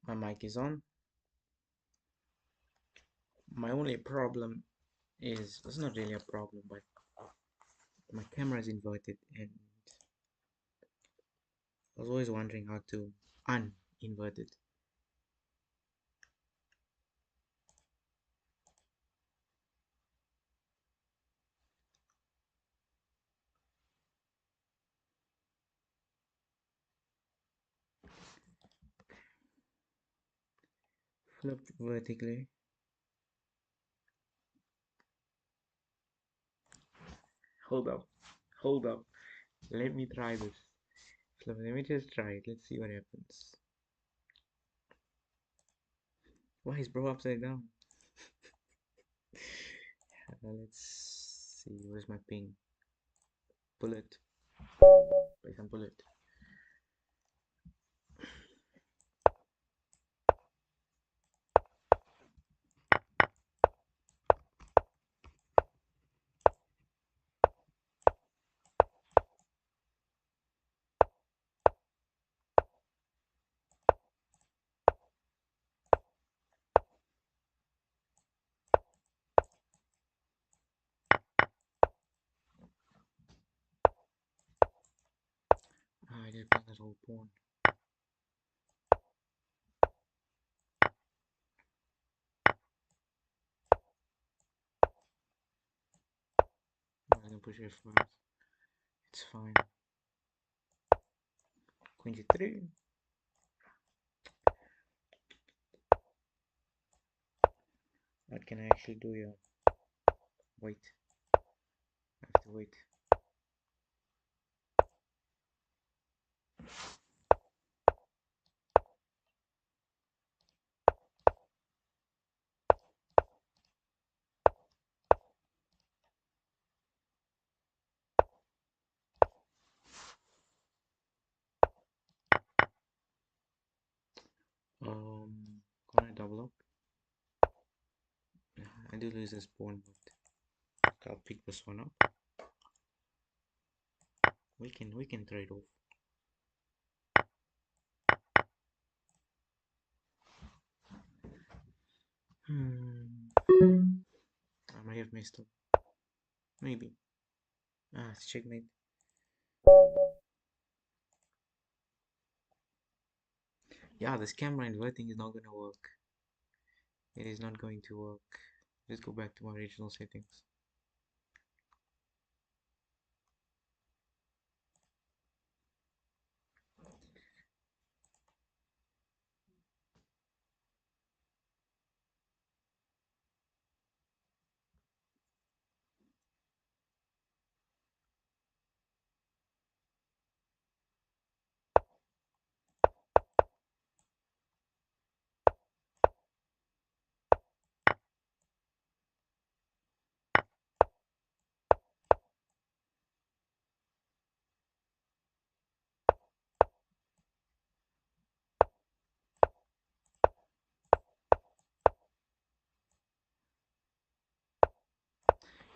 My mic is on. My only problem is, it's not really a problem, but my camera is inverted, and I was always wondering how to un-invert it. Flip vertically. Hold up, hold up. Let me try this. Flip, let me just try it. Let's see what happens. Why is bro upside down? Let's see. Where's my ping? Bullet. Play some bullet. I did plan that whole pawn. I'm gonna push F5. It's fine. Queen G3. What can I actually do here? Wait. I have to wait. Can I double up? I do lose this pawn, but I'll pick this one up. We can trade off. I might have messed up. Maybe. It's checkmate. Yeah, this camera inverting is not gonna work. It is not going to work. Let's go back to my original settings.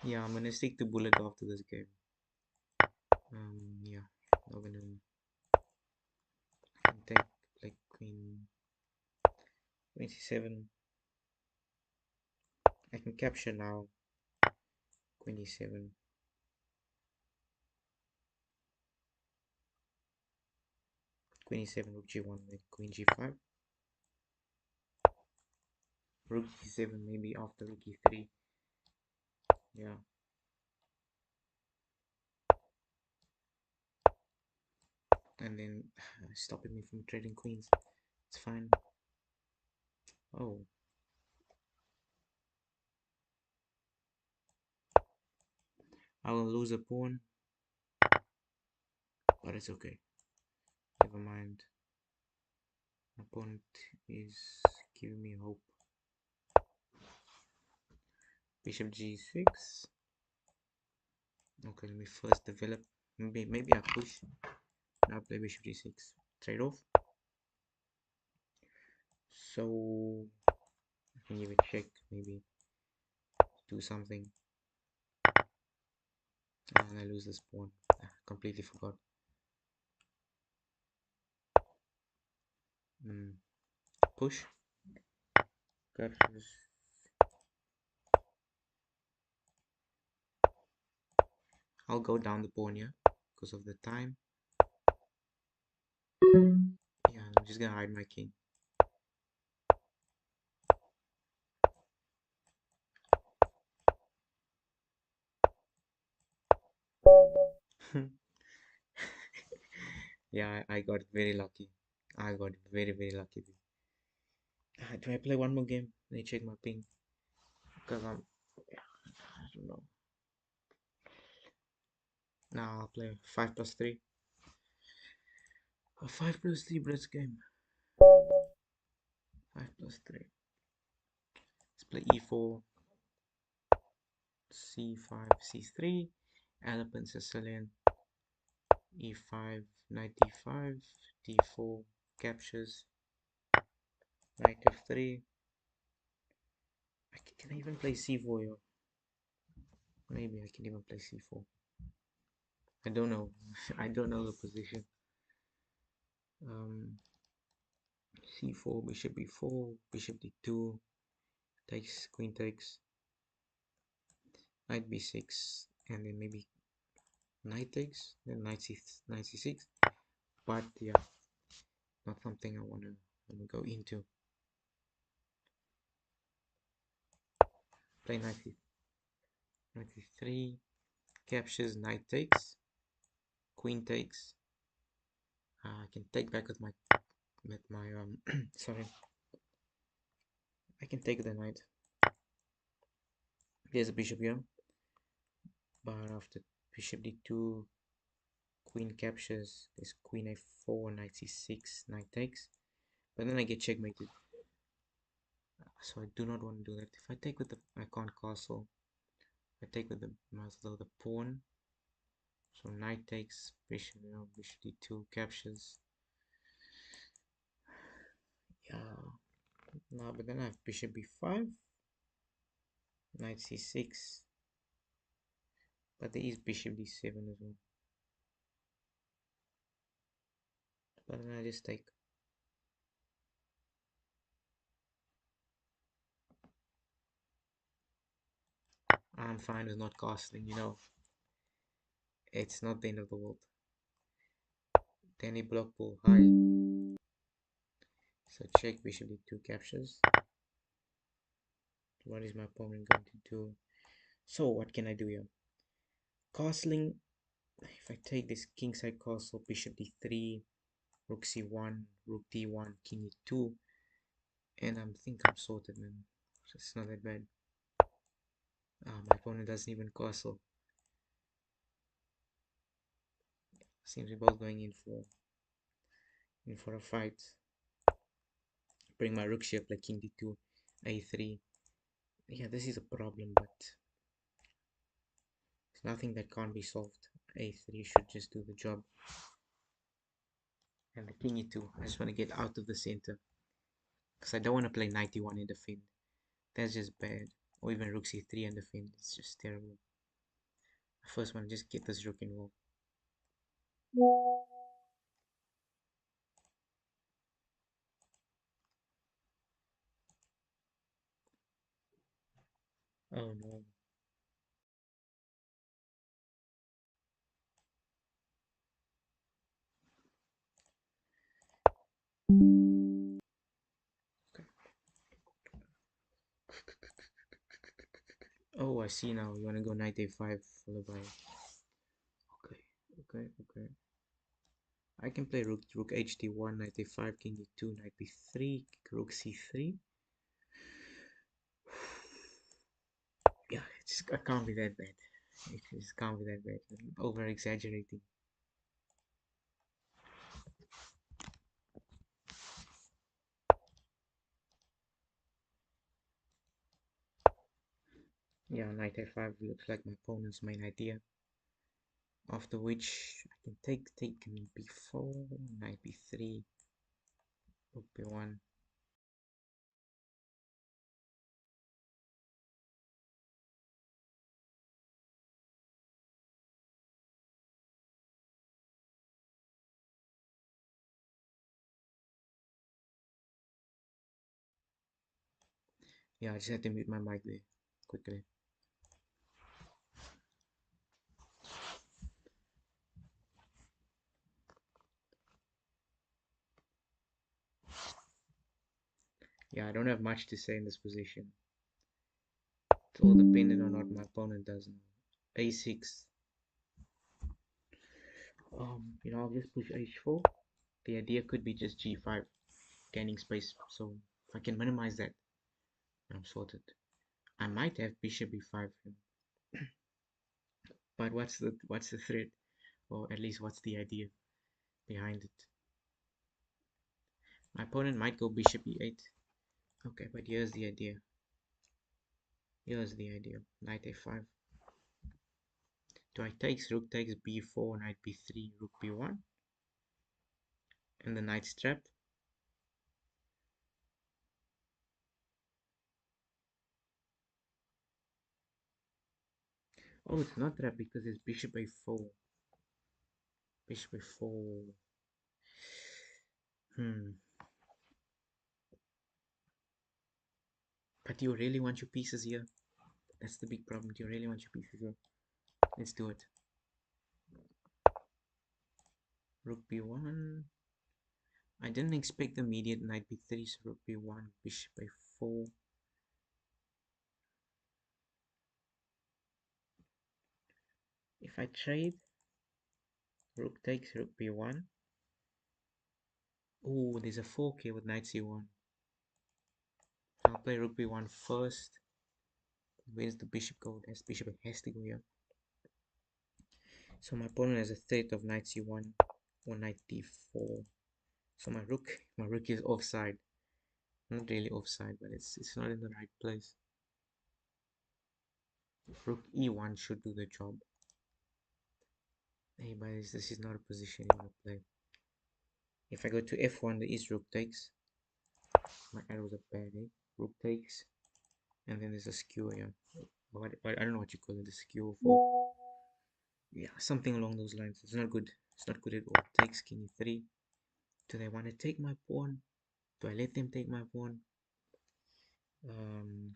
Yeah, I'm gonna stick to bullet after this game. Yeah, I'm gonna I can take like queen 27. I can capture now. Queen e7. Queen e7, rook g1, then queen g5. Rook g7 maybe after rook e3. Yeah. And then stopping me from trading queens. It's fine. Oh. I will lose a pawn. But it's okay. Never mind. My opponent is giving me hope. Bishop g6. Okay, let me first develop. Maybe I push. Now play bishop g6. Trade off. So I can give a check, maybe do something. And I lose this pawn. I completely forgot. Mm, push. Captures. I'll go down the pawn here because of the time. Yeah, I'm just gonna hide my king. Yeah, I got very lucky. I got very lucky. Do I play one more game? Let me check my ping. Because I don't know. Now I'll play 5 plus 3. A 5 plus 3 Blitz game. 5 plus 3. Let's play e4, c5, c3, Alpen Sicilian, e5, knight d5, d4, captures, knight f3. Can I even play c4 here? Maybe I can even play c4. I don't know. I don't know the position. C4, bishop b4, bishop d2, takes, queen takes, knight b6, and then maybe knight takes, then knight c6. But yeah, not something I wanna go into. Play knight c3, captures, knight takes, queen takes. I can take back with my sorry. I can take the knight. There's a bishop here, but after bishop d2, queen captures. There's queen a4, knight c6, knight takes. But then I get checkmated. So I do not want to do that. If I take with the I can't castle. I take with the the pawn. So knight takes, bishop, bishop d2 captures. Yeah. No, but then I have bishop b5, knight c6. But there is bishop d7 as well. But then I just take. I'm fine with not castling. It's not the end of the world. Danny block pull high. So check bishop d2 captures. What is my opponent going to do? So what can I do here? Castling. If I take this kingside castle, bishop d3, rook c1, rook d1, king e2, and I think I'm sorted, man. It's not that bad. My opponent doesn't even castle. Seems we're both going in for a fight. Bring my rook here, play king d2, a3. Yeah, this is a problem, but it's nothing that can't be solved. A3 should just do the job. And the king e2. I just want to get out of the center because I don't want to play 91 and defend. That's just bad. Or even rook c3 and defend. It's just terrible. I first want to just get this rook involved. Oh no. Okay. Oh, I see now. You want to go knight a5 followed by. Okay. I can play rook hd1, knight a5, king e2, knight b3, rook c3. Yeah, it can't be that bad. It just can't be that bad. Over exaggerating. Yeah, knight a5 looks like my opponent's main idea. After which I can take b4, knight b3, rook b1. Yeah, I just had to mute my mic there quickly. Yeah, I don't have much to say in this position. It's all dependent on what my opponent does now. A6. I'll just push h4. The idea could be just g5, gaining space. So if I can minimize that, I'm sorted. I might have bishop e5, but what's the threat, or at least what's the idea behind it? My opponent might go bishop e8. Okay, but here's the idea. Here's the idea. Knight a5. Do I take rook takes b4, knight b3, rook b1, and the knight's trapped? Oh, it's not trapped because it's bishop a4. Bishop a4. Hmm. But do you really want your pieces here? That's the big problem. Do you really want your pieces here? Let's do it. Rook b1. I didn't expect immediate knight b3, so rook b1, bishop a4. If I trade, rook takes rook b1. Oh, there's a fork here with knight c1. So I'll play rook b1 first. Where's the bishop go? That's bishop has to go here. So my opponent has a threat of knight c1 or knight d4. So my rook is offside. Not really offside, but it's not in the right place. Rook e1 should do the job. Hey, but this is not a position you want to play. If I go to f1, the is rook takes. My arrows are bad, eh? Rook takes, and then there's a skewer here. I don't know what you call it, the skewer for. Yeah, something along those lines. It's not good. It's not good at all. Takes king e3. Do they want to take my pawn? Do I let them take my pawn? Um,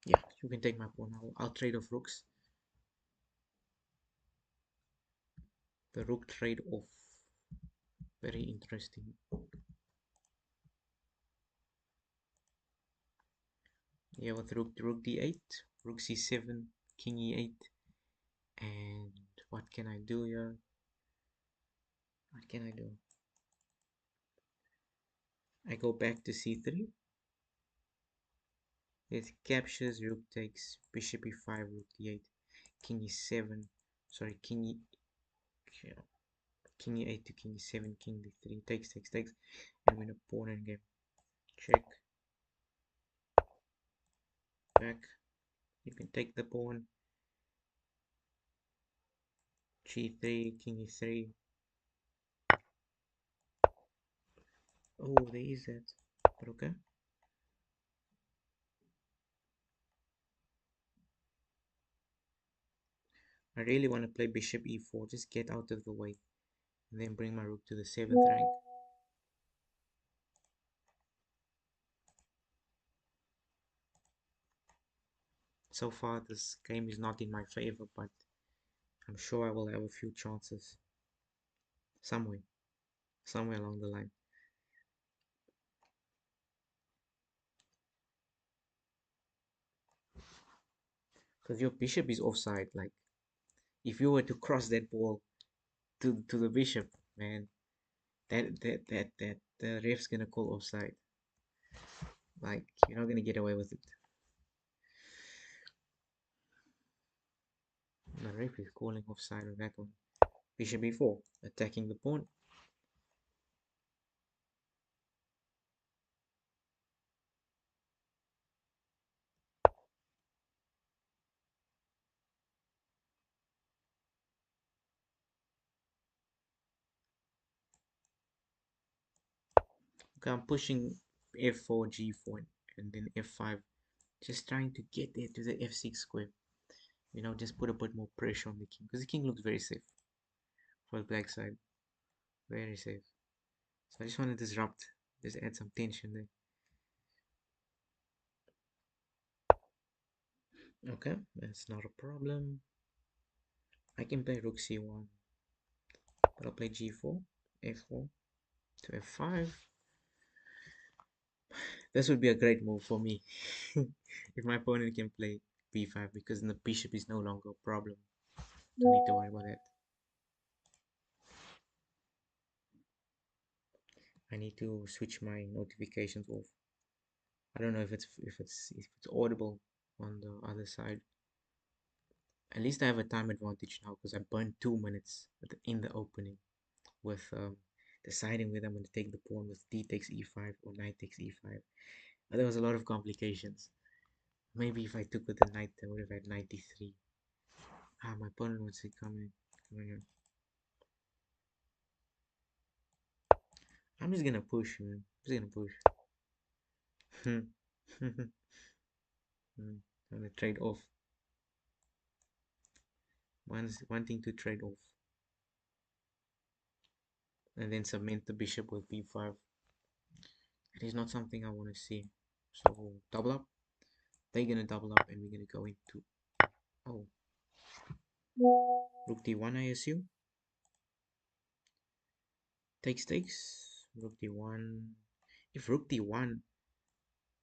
yeah, you can take my pawn. I'll trade off rooks. The rook trade off. Very interesting. Yeah, with rook d8, rook c7, king e8, and what can I do here? What can I do? I go back to c3. It captures, rook takes, bishop e5, rook d8, king e7. Sorry, king e8 to king e7, king d3, takes, and win a pawn endgame. Check, back. You can take the pawn. g3, king e3. Oh, there is that. But okay. I really want to play bishop e4, just get out of the way, and then bring my rook to the 7th rank. So far, this game is not in my favor, but I'm sure I will have a few chances somewhere, somewhere along the line. Because your bishop is offside. Like, if you were to cross that ball to the bishop, man, that the ref's gonna call offside. Like, you're not gonna get away with it. The ref is calling offside on that one. Bishop e4, attacking the pawn. Okay, I'm pushing f4, g4, and then f5. Just trying to get there to the f6 square. Just put a bit more pressure on the king. Because the king looks very safe for the black side. Very safe. So I just want to disrupt. Just add some tension there. Okay, that's not a problem. I can play rook c1, but I'll play g4, f4 to f5. This would be a great move for me if my opponent can play b5 because then the bishop is no longer a problem. Don't need to worry about that. I need to switch my notifications off. I don't know if it's audible on the other side. At least I have a time advantage now because I burned 2 minutes in the opening with deciding whether I'm going to take the pawn with d takes e5 or knight takes e5. But there was a lot of complications. Maybe if I took with the knight, I would have had knight d3. Ah, my opponent wants to come in. Come in. I'm just gonna push, man. I'm just gonna push. I'm gonna trade off. Wanting to trade off. And then cement the bishop with b5. It is not something I want to see. So double up. They're gonna double up, and we're gonna go into oh rook d1. I assume takes rook d1. If rook d1,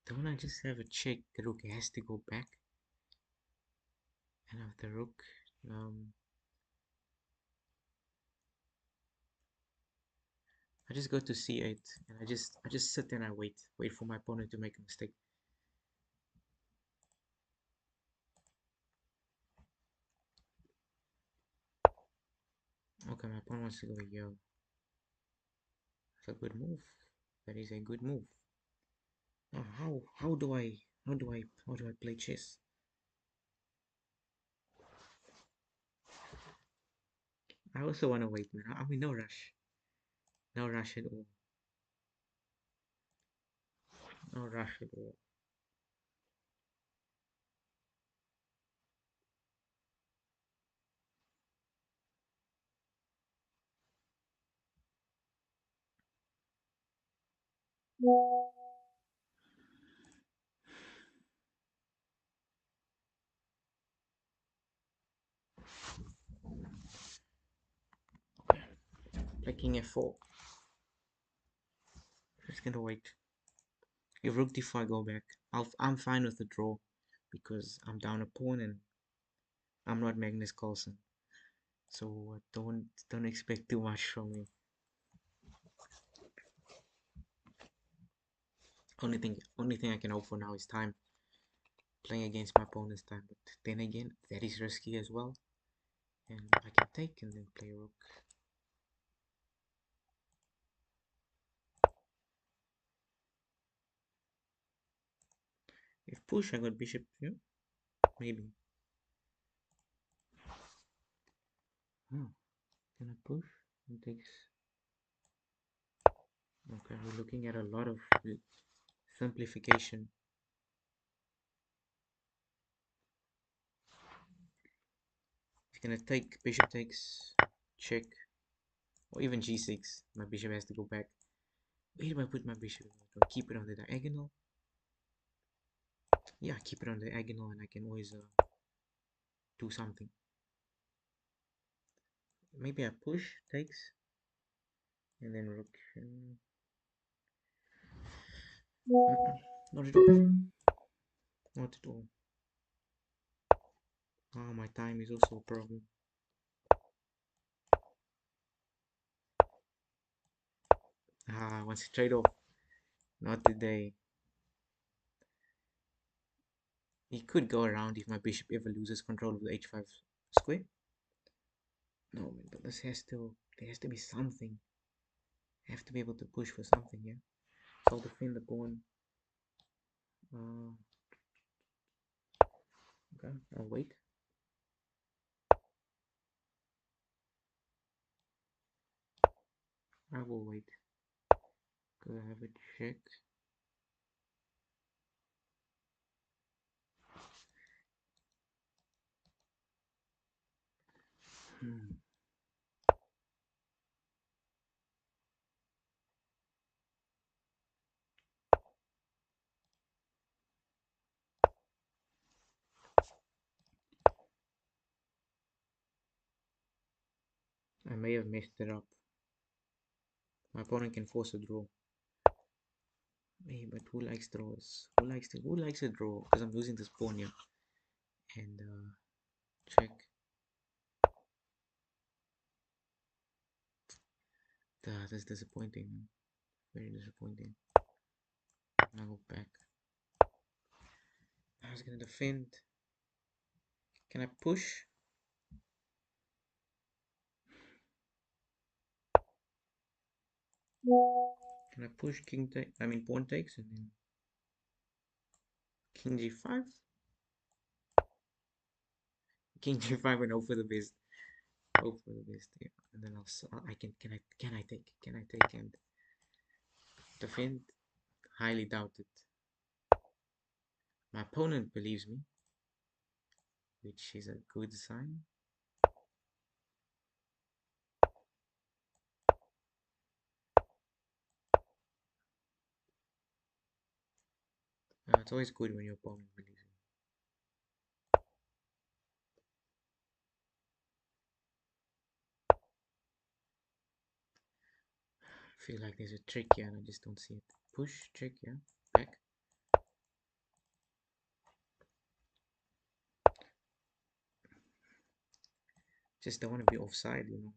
don't I just have a check? The rook has to go back, and after rook, I just go to c8, and I just sit there and I wait for my opponent to make a mistake. Okay, my opponent wants to go here. That's a good move. That is a good move. Now, how do I play chess? I also want to wait, man. I mean, no rush at all, no rush at all. Play king f4. Just gonna wait. If rook d5 go back, I'm fine with the draw because I'm down a pawn and I'm not Magnus Carlsen. So don't expect too much from me. Only thing I can hope for now is time. Playing against my opponent's time, but then again, that is risky as well. And I can take and then play rook. If push, I got bishop, yeah, maybe. Oh, can I push? It takes. Okay, we're looking at a lot of simplification. It's gonna take bishop takes, check, or even g6. My bishop has to go back. Where do I put my bishop? Do I keep it on the diagonal? Yeah, keep it on the diagonal, and I can always do something. Maybe I push takes, and then rook. Not at all. Not at all. Oh, my time is also a problem. Ah, wants to trade off. Not today. He could go around if my bishop ever loses control of the h5 square. No, man, but there has to be something. I have to be able to push for something, yeah? So I'll defend the pawn. Uh, okay, I'll wait. I will wait. Because I have a check. Hmm. I may have messed it up. My opponent can force a draw. Hey, but who likes draws? Who likes a draw? Because I'm losing this pawn here. And check. That's disappointing. Very disappointing. Now go back. I was gonna defend. Can I push? Can I push king take? I mean pawn takes and then king g5. King g5 and hope for the best. Hope for the best. Yeah. And then I can I take? Can I take and defend? Highly doubt it. My opponent believes me, which is a good sign. It's always good when your opponent believes you. I feel like there's a trick here and I just don't see it. Push, check, yeah, back. Just don't want to be offside, you know.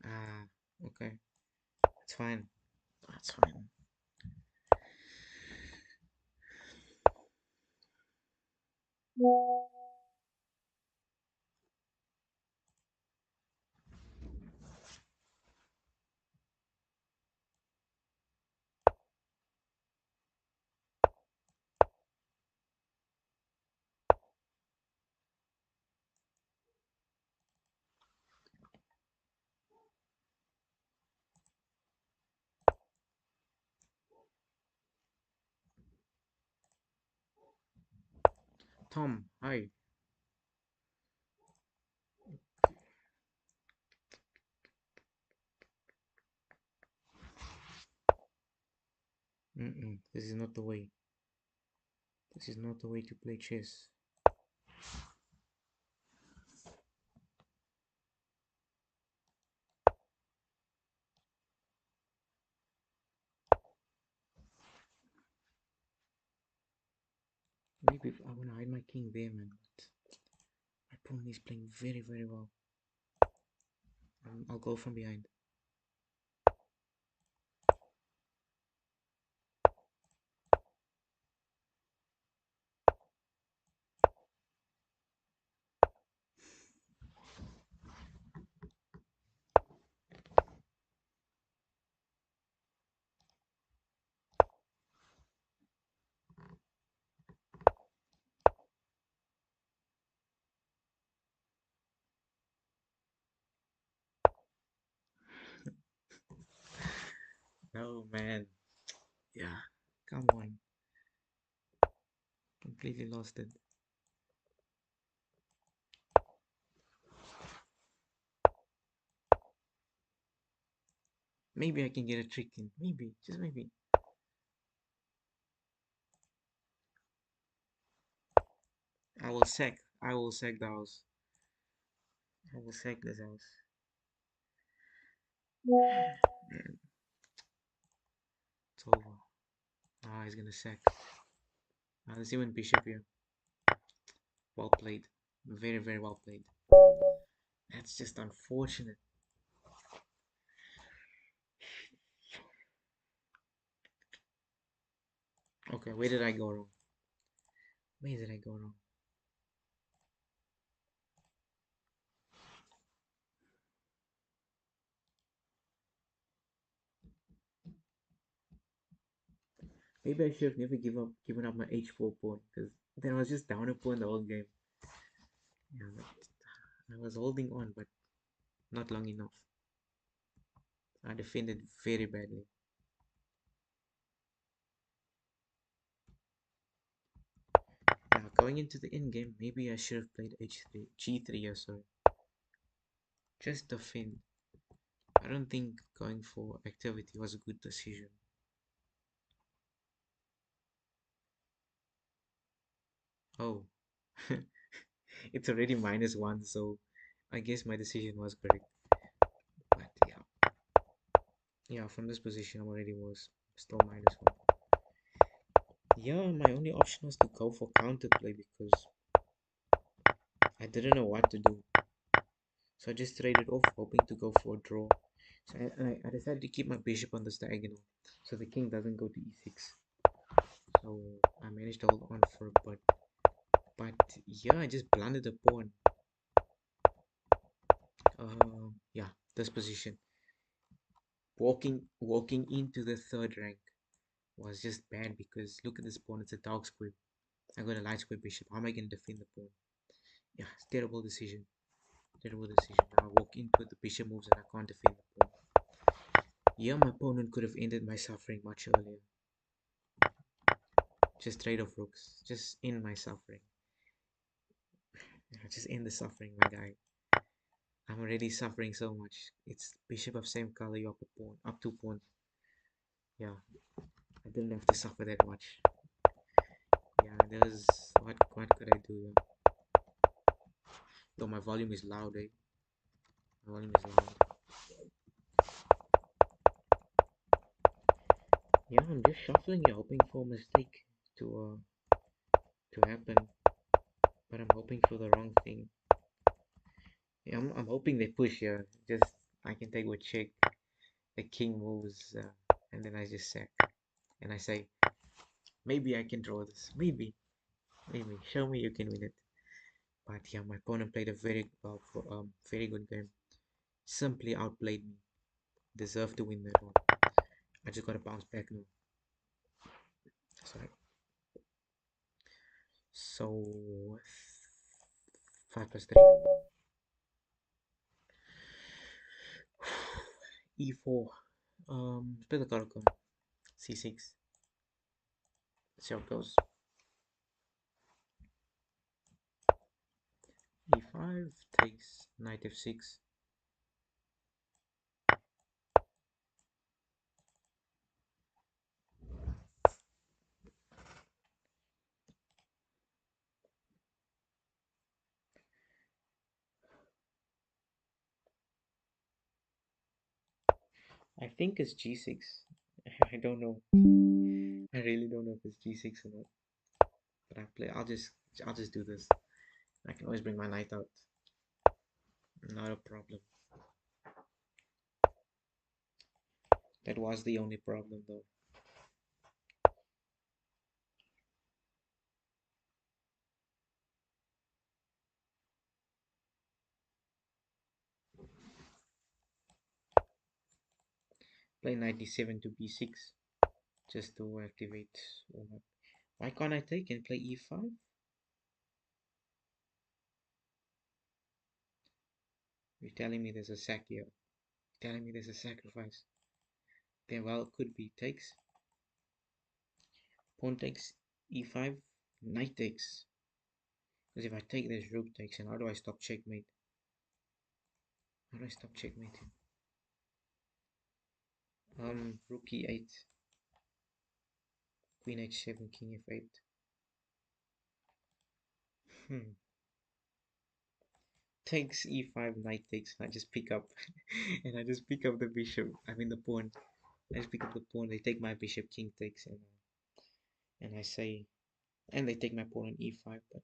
Ah, okay. It's fine. That's fine. Tom, hi. This is not the way. This is not the way to play chess. Maybe if I want to hide my king there, man. But my opponent is playing very, very well. I'll go from behind. No, man. Yeah, come on. Completely lost it. Maybe I can get a trick in. Maybe, just maybe. I will sack. I will sack the house. I will sack this house. Man, it's over. Ah, he's gonna sack. Let's see when bishop here. Well played. Very, very well played. That's just unfortunate. Okay, where did I go wrong? Where did I go wrong? Maybe I should have never given up my h4 pawn because then I was just down a pawn the whole game. Yeah, I was holding on, but not long enough. I defended very badly. Now going into the end game, maybe I should have played h3, g3. Yeah, sorry. Just defend. I don't think going for activity was a good decision. Oh, It's already -1, so I guess my decision was correct. But yeah, from this position, I already was still -1. Yeah, my only option was to go for counterplay because I didn't know what to do. So I just traded off, hoping to go for a draw. So I decided to keep my bishop on this diagonal, so the king doesn't go to e6. So I managed to hold on for a bit. But yeah, I just blundered the pawn. Yeah, this position. Walking into the third rank was just bad because look at this pawn, it's a dark square. I got a light square bishop. How am I gonna defend the pawn? Yeah, it's terrible decision. Terrible decision. Now I walk into it, the bishop moves and I can't defend the pawn. Yeah, my opponent could have ended my suffering much earlier. Just trade off rooks. Just end my suffering. Yeah, just end the suffering, my guy. I'm already suffering so much. It's bishop of same color, you up a pawn, up 2 pawns. Yeah, I didn't have to suffer that much. Yeah, there's what could I do? Yeah? Though my volume is loud, eh? My volume is loud. Yeah, I'm just shuffling here, hoping for a mistake to happen, but I'm hoping for the wrong thing. Yeah, I'm hoping they push here. Just I can take with check. The king moves, and then I just sack, and I say maybe I can draw this. Maybe show me you can win it. But yeah, my opponent played a very good game. Simply outplayed me. Deserved to win that one. I just gotta bounce back now. Sorry. So 5 plus 3. E4. Play the card card. C6. See how it goes. E5 takes knight F6. I think it's G6. I don't know. I really don't know if it's G6 or not. But I'll just do this. I can always bring my knight out. Not a problem. That was the only problem though. Play knight d7 to b6 just to activate all my. Why can't I take and play e5? You're telling me there's a sack here. You're telling me there's a sacrifice. Then well, it could be takes. Pawn takes e5. Knight takes. Because if I take this, rook takes. And how do I stop checkmate? How do I stop checkmating? Rook e8. Queen h7, king f8. Hmm. Takes e5, knight takes, and I just pick up. And I just pick up the bishop. I mean the pawn. I just pick up the pawn. They take my bishop, king takes, and I say, and they take my pawn on e5. But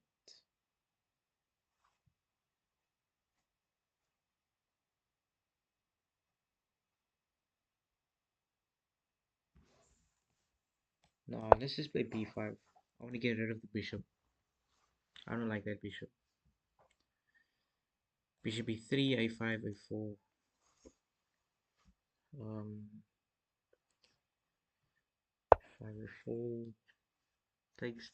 no, let's just play b5. I want to get rid of the bishop. I don't like that bishop. Bishop e3, a5, a4. Um, 5 a4. Takes.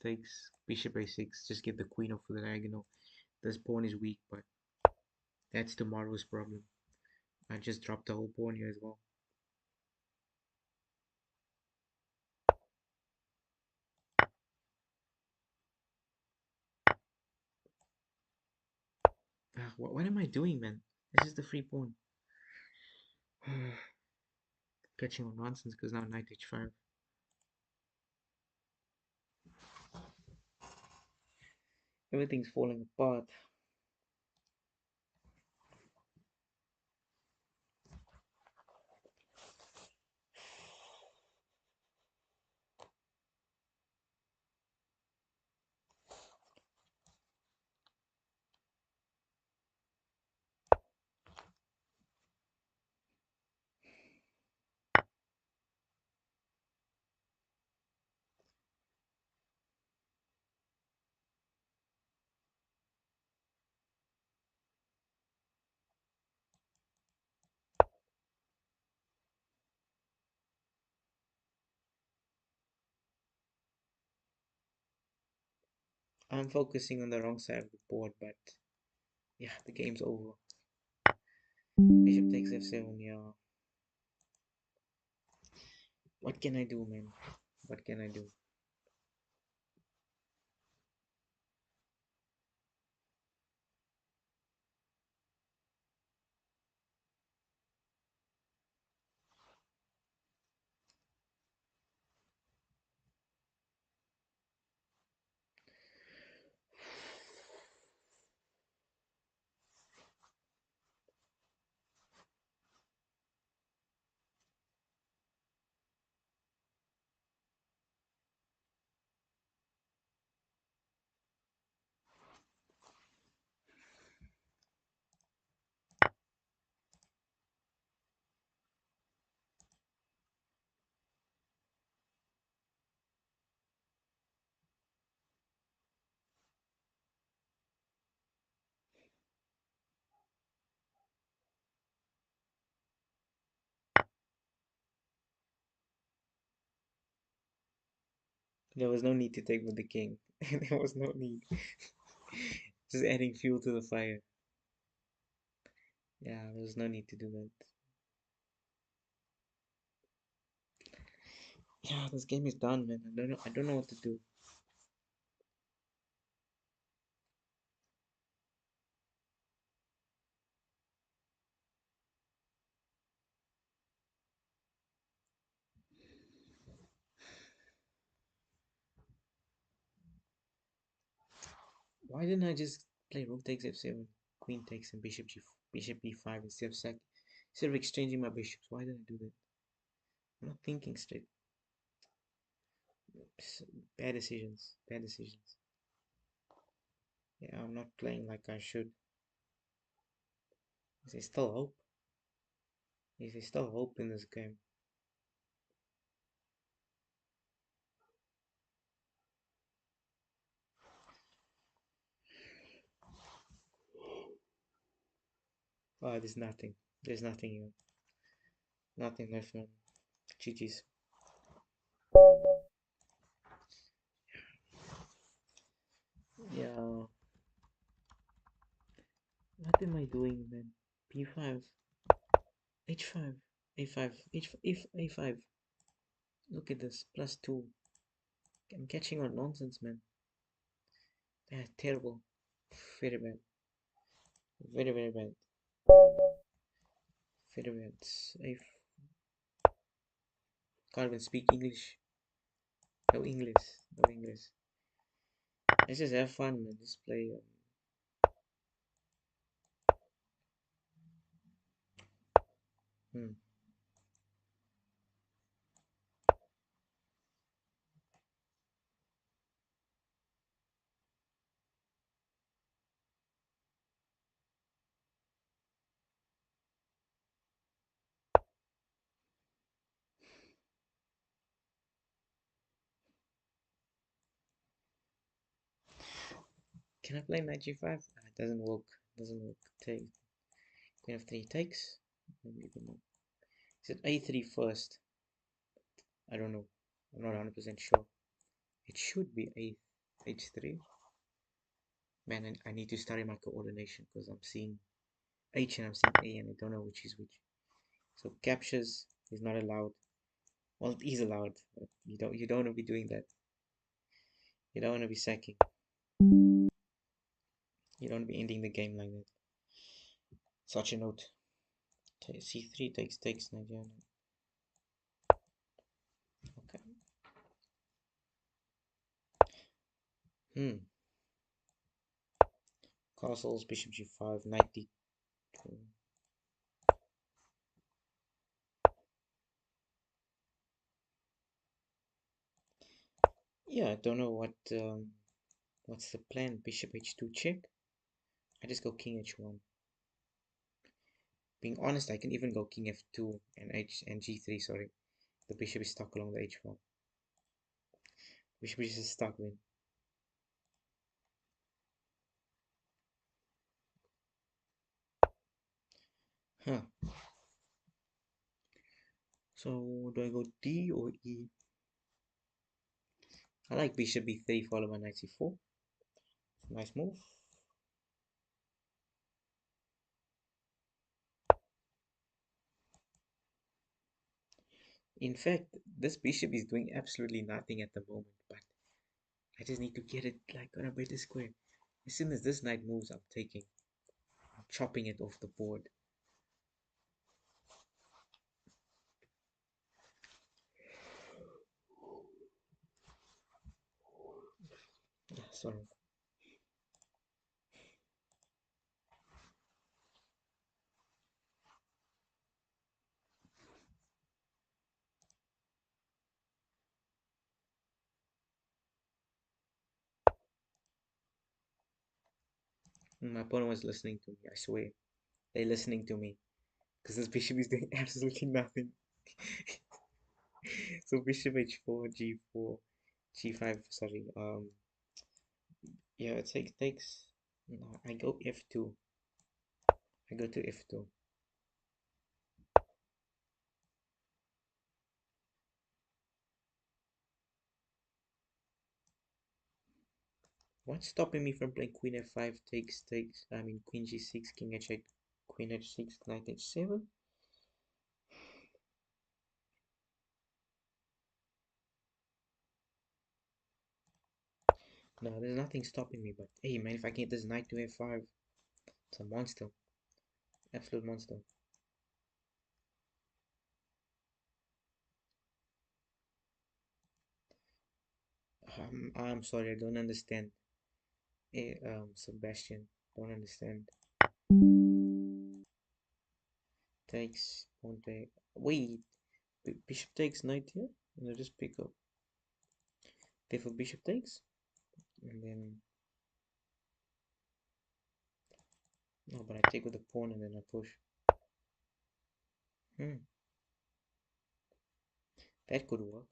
Bishop a6. Just get the queen off the diagonal. This pawn is weak, but that's tomorrow's problem. I just dropped the whole pawn here as well. What am I doing, man? This is the free pawn. Catching on nonsense because now knight h5. Everything's falling apart. I'm focusing on the wrong side of the board, but yeah, the game's over. Bishop takes f7, yeah. What can I do, man? What can I do? There was no need to take with the king. There was no need. Just adding fuel to the fire. Yeah, there was no need to do that. Yeah, this game is done, man. I don't know. I don't know what to do. Why didn't I just play rook takes f7, queen takes, and bishop b5 instead of exchanging my bishops? Why did I do that? I'm not thinking straight. Bad decisions. Bad decisions. Yeah, I'm not playing like I should. Is there still hope? Is there still hope in this game? Oh, there's nothing. There's nothing here. Nothing left, man. GG's. Yeah. What am I doing, man? B5, H5, A5, A5. Look at this, +2. I'm catching on nonsense, man. Yeah, terrible. Very bad. Very, very bad. Very bad. I can't even speak English. No English. No English. Let's just have fun, man. Just play. Hmm. Can I play knight g5? Ah, it doesn't work. Doesn't work. Take. Queen f3 takes. Maybe even more. Is it a3 first? I don't know. I'm not 100% sure. It should be a h3. Man, I need to study my coordination because I'm seeing H and I'm seeing A and I don't know which is which. So captures is not allowed. Well, it is allowed, but you don't want to be doing that. You don't want to be sacking. You don't want to be ending the game like that. Such a note. C3 takes Nigeria. Okay. Hmm. Castles, bishop g5, knight d2. Yeah, I don't know what's the plan. Bishop h2 check. I just go king h1. Being honest, I can even go king f2 and g3. Sorry, the bishop is stuck along the h1. Bishop is just stuck then. Huh. So do I go D or E? I like bishop b3 followed by knight c4. Nice move. In fact, this bishop is doing absolutely nothing at the moment, but I just need to get it like on a better square. As soon as this knight moves, I'm taking, I'm chopping it off the board. Sorry. My opponent was listening to me, I swear. They're listening to me. Because this bishop is doing absolutely nothing. So bishop h4, g4, g5, sorry. Yeah, it takes. No, I go f2. I go to f2. What's stopping me from playing queen f5 takes? I mean queen g6, king h8, queen h6, knight h7. No, there's nothing stopping me. But hey, man, if I get this knight to f5, it's a monster, absolute monster. I'm sorry, I don't understand. Sebastian, don't understand. Takes, pawn take. Wait, bishop takes knight here. No, just pick up. Therefore, bishop takes, and then no, but I take with the pawn and then I push. Hmm, that could work.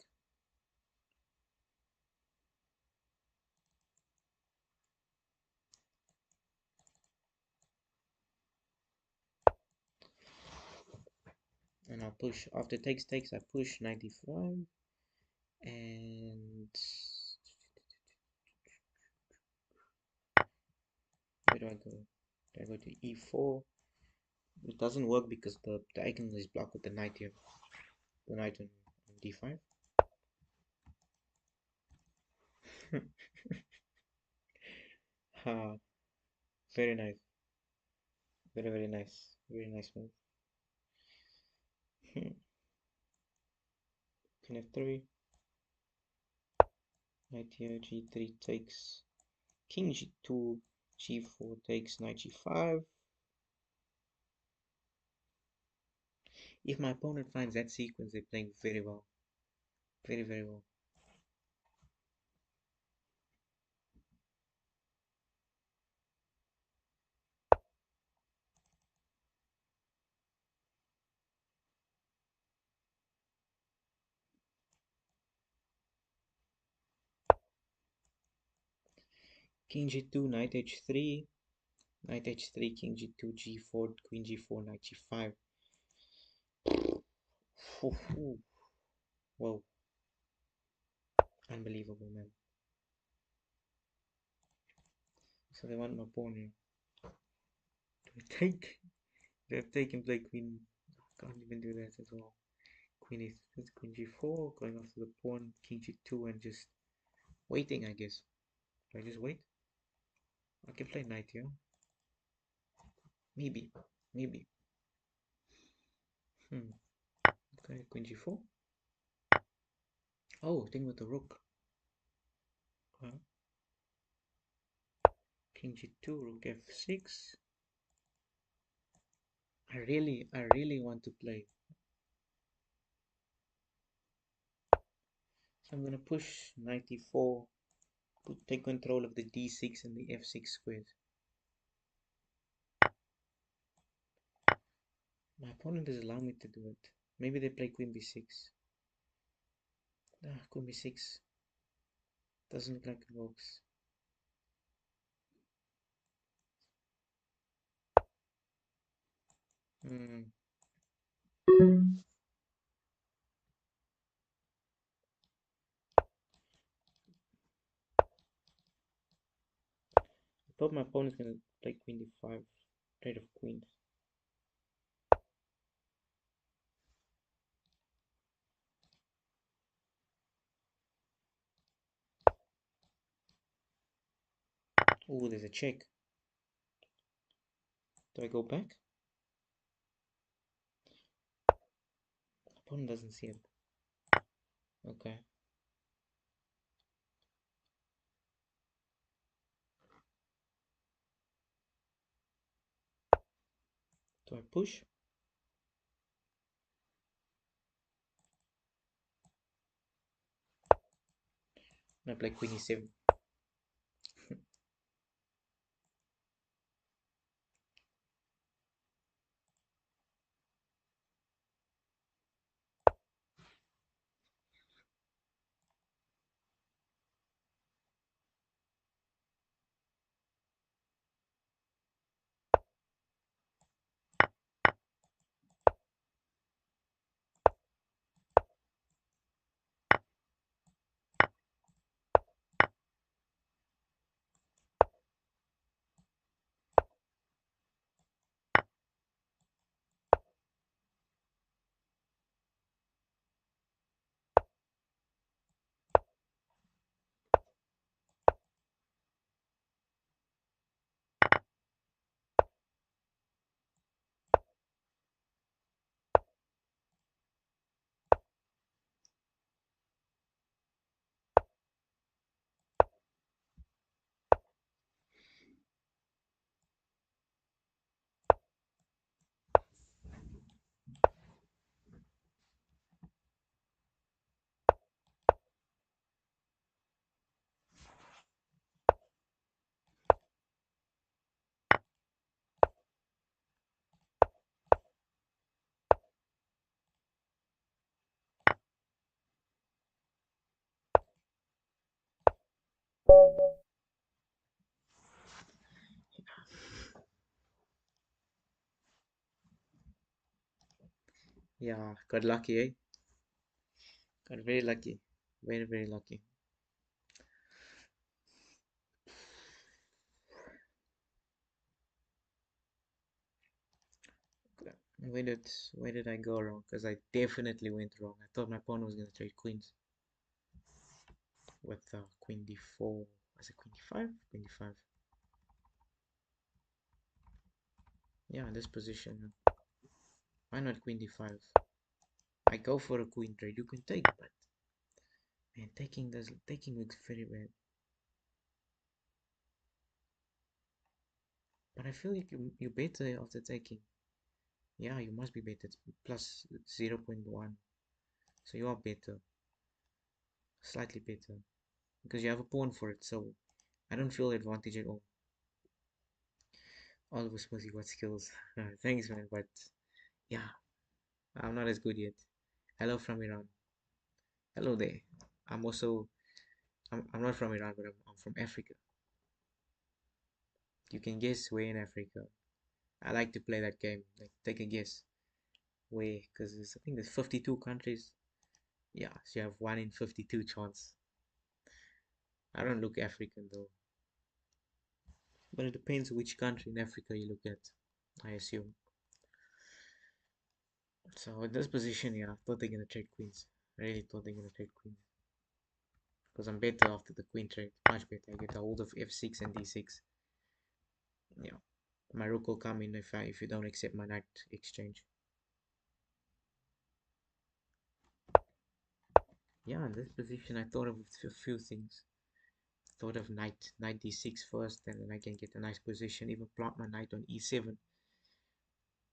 And I'll push after takes. I push 95, and where do I go? Do I go to e4? It doesn't work because the diagonal is blocked with the knight here. The knight on d5. Ha, very nice. Very nice. Very nice move. King f3. Knight here, g3 takes. King g2, g4 takes, knight g5. If my opponent finds that sequence, they're playing very well. Very well. King g2, knight h3, knight h3, king g2, g4, queen g4, knight g5. Whoa, unbelievable, man. So they want my pawn here. Do I take? Do I take and play queen? I can't even do that as well. Queen is queen g4, going after the pawn, king g2, and just waiting, I guess. Do I just wait? I can play knight here. Maybe. Maybe. Hmm. Okay, queen g4. Oh, thing with the rook. King g2, rook f6. I really want to play. So I'm gonna push 94, take control of the d6 and the f6 squares. My opponent doesn't allow me to do it. Maybe they play queen b6. Queen b6 doesn't look like it works. Hmm. Thought my opponent's gonna play queen d5, trade of queens. Oh, there's a check. Do I go back? Opponent doesn't see it. Okay. Do I push? I play queen e7. Yeah, got lucky, eh? Got very lucky. Very, very lucky. Where did I go wrong? Because I definitely went wrong. I thought my pawn was gonna trade queens with queen d4. Was it queen d5? Queen d5. Yeah, in this position. Why not queen d5? I go for a queen trade. You can take, but man, taking looks very bad. But I feel like you better after taking. Yeah, you must be better. It's plus 0.1. So you are better. Slightly better. Because you have a pawn for it, so I don't feel advantage at all. All of us must got skills. Thanks, man, but yeah, I'm not as good yet. Hello from Iran. Hello there. I'm also I'm not from Iran, but I'm from Africa. You can guess where in Africa. I like to play that game. Like take a guess where, because I think there's 52 countries. Yeah, so you have 1 in 52 chance. I don't look African though, but it depends which country in Africa you look at. I assume. So in this position, yeah, I thought they're gonna trade queens. I really thought they're gonna trade queens because I'm better after the queen trade. Much better. I get a hold of f6 and d6. Yeah, my rook will come in if you don't accept my knight exchange. Yeah, in this position, I thought of a few things. Thought of knight d6 first, and then I can get a nice position. Even plant my knight on e7.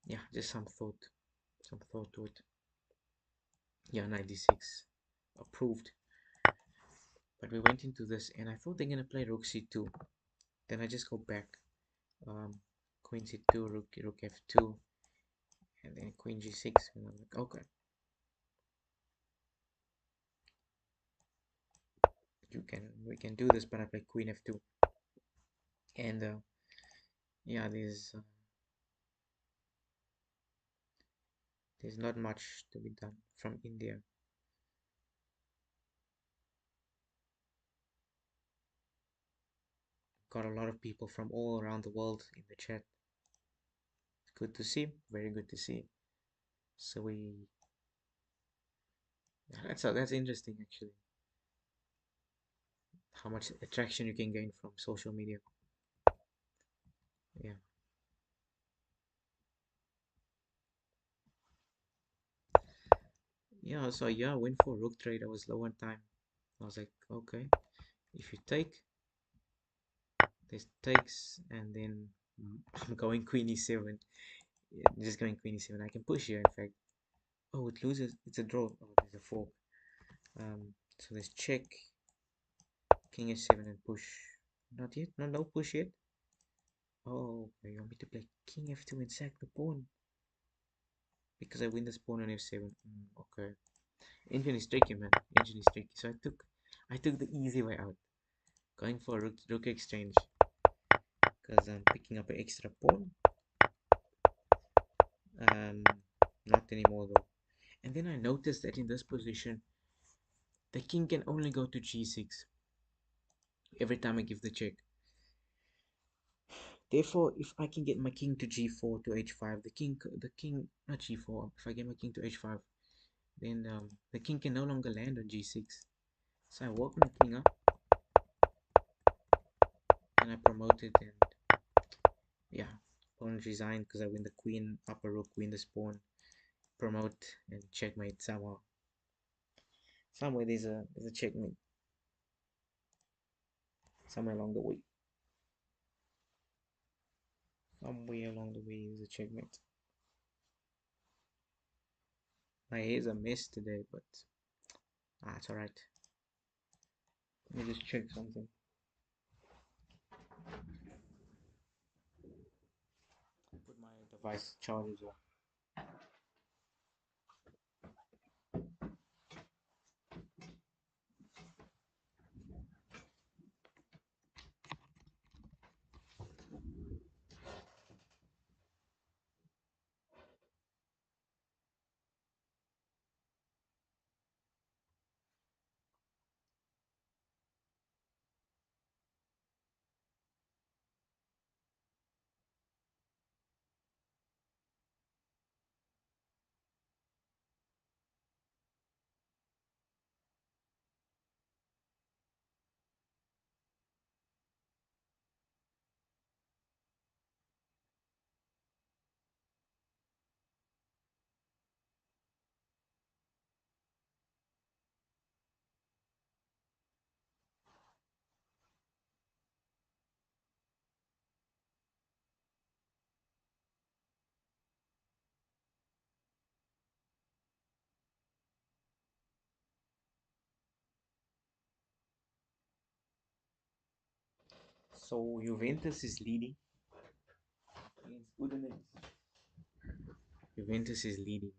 Yeah, just some thought to it. Yeah, knight d6 approved. But we went into this, and I thought they're gonna play rook c2. Then I just go back. Queen c2, rook f2, and then queen g6. And I'm like, okay, we can do this. But I play queen f2, and yeah, there's not much to be done from India. got a lot of people from all around the world in the chat. It's good to see, very good to see. So that's interesting actually. How much attraction you can gain from social media. Yeah. Yeah, so yeah, I went for rook trade. I was low on time. I was like, okay, if you take, this takes, and then I'm going queen e7. Yeah, just going queen e7. I can push here, in fact. Oh, it loses. It's a draw. Oh, there's a fork. So let's check. King f7 and push. Not yet. No, no push yet. Oh, you want me to play king f2 and sack the pawn because I win this pawn on f7. Okay. Engine is tricky, man. Engine is tricky. So I took the easy way out, going for rook exchange because I'm picking up an extra pawn. Um, not anymore though. And then I noticed that in this position, the king can only go to g6 every time I give the check. Therefore, if I can get my king to g4 to h5, the king, not g4. If I get my king to h5, then the king can no longer land on g6. So I walk my king up and I promote it, and yeah, pawn resigned because I win the queen, upper rook, win the pawn, promote and checkmate somehow. Somewhere there's a checkmate somewhere along the way. Somewhere along the way there's a checkmate. My hair's a mess today, but it's alright. Let me just check something. Put my device charge as well. So Juventus is leading against Udinese. Juventus is leading.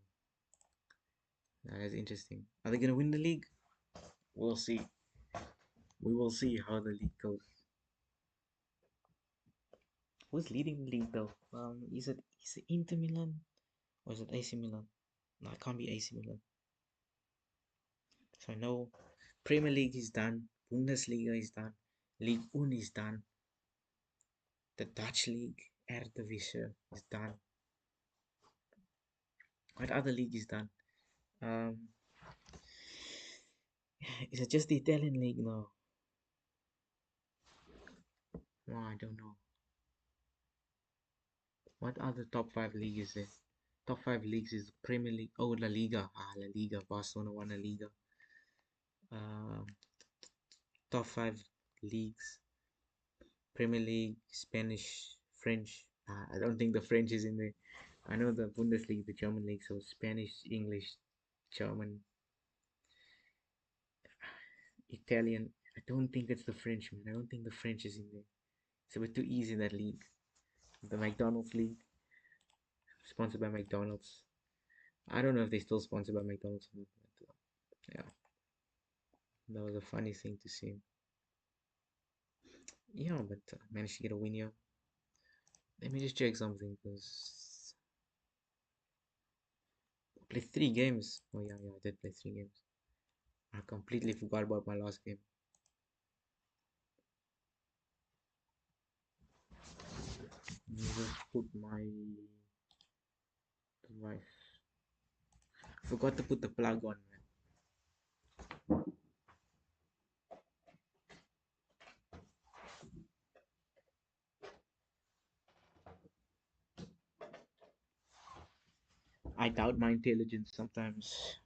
That is interesting. Are they gonna win the league? We'll see. We will see how the league goes. Who's leading the league though? Is it Inter Milan or is it AC Milan? No, it can't be AC Milan. So I know Premier League is done, Bundesliga is done, League One is done, the Dutch League, Eredivisie is done. What other league is done? Um, is it just the Italian league now? No, I don't know. What other top five league is there? Top five leagues is Premier League. Oh, La Liga. La Liga. Barcelona won La Liga. Um, top five leagues: Premier League, Spanish, French. I don't think the French is in there. I know the Bundesliga, the German league, so Spanish, English, German, Italian. I don't think it's the French, man. I don't think the French is in there. It's a bit too easy, that league. The McDonald's league, sponsored by McDonald's. I don't know if they still sponsored by McDonald's or not, but yeah, that was a funny thing to see. Yeah, but managed to get a win here. Let me just check something because I played 3 games. Oh yeah, yeah, I did play 3 games. I completely forgot about my last game. put my device. Forgot to put the plug on, man. I doubt my intelligence sometimes.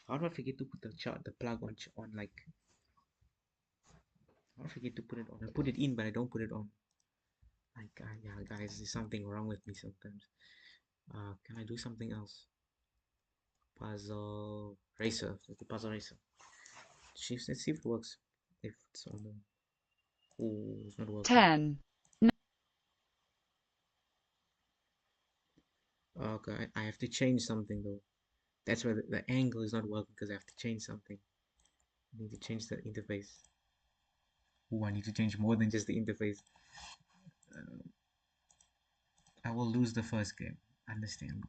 How do I forget to put the plug on like? How do I forget to put it on? I put it in, but I don't put it on. Like, yeah, guys, there's something wrong with me sometimes. Can I do something else? Puzzle racer. Let's do puzzle racer. Let's see if it works. If it's on the. Oh, it's not working. 10. Okay, I have to change something though. That's where the angle is not working because I have to change something. I need to change the interface. Oh, I need to change more than just the interface. I will lose the first game. Understand?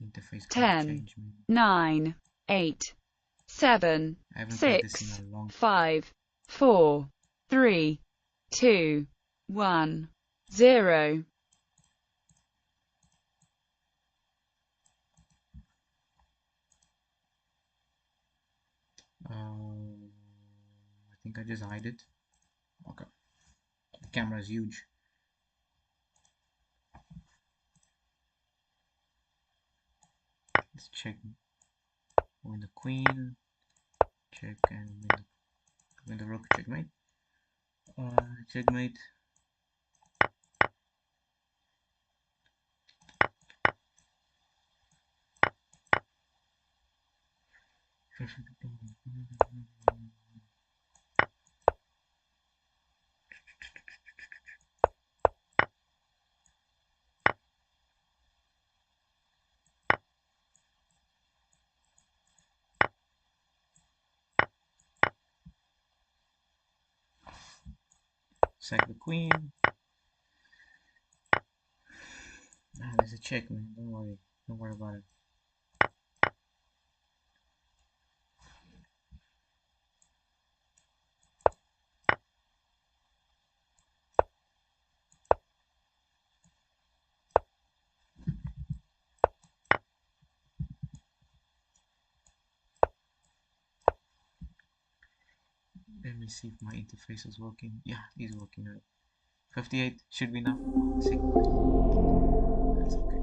Interface can't 10, change, man. 9, 8, 7, I haven't played this in 6, a long. 5, 4, 3, 2, 1, 0. I think I just hide it. Okay. The camera is huge. Let's check. Win the queen. Check and win the rook. Checkmate. Checkmate. Sack the queen. There's a check, man. Don't worry. Don't worry about it. Let me see if my interface is working. Yeah, it's working right. 58 should be enough. See? That's okay.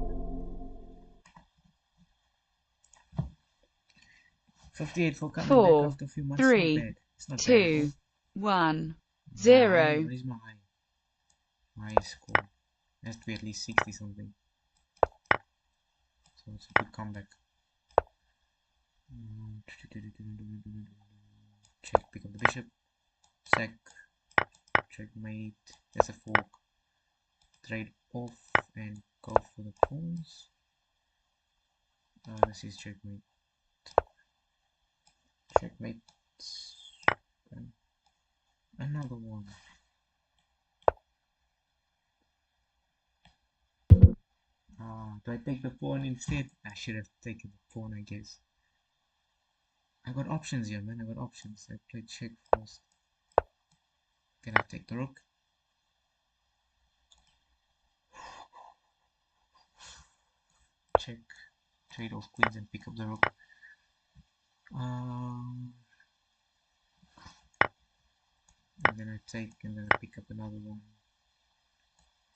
58 for coming back 4, after a few months. It's not 3, bad. It's not bad at all. 2, 1, My high, 0. what is my high? My score. It has to be at least 60 something. So it's a good comeback. Check, pick up the bishop. Sack. Checkmate. There's a fork. Trade off and go for the pawns. This is checkmate. Checkmate. Another one. Do I take the pawn instead? I should have taken the pawn, I guess. I got options here, man. I got options. I played check first. Then I take the rook. Check. Trade off queens and pick up the rook. And then I take and then I pick up another one.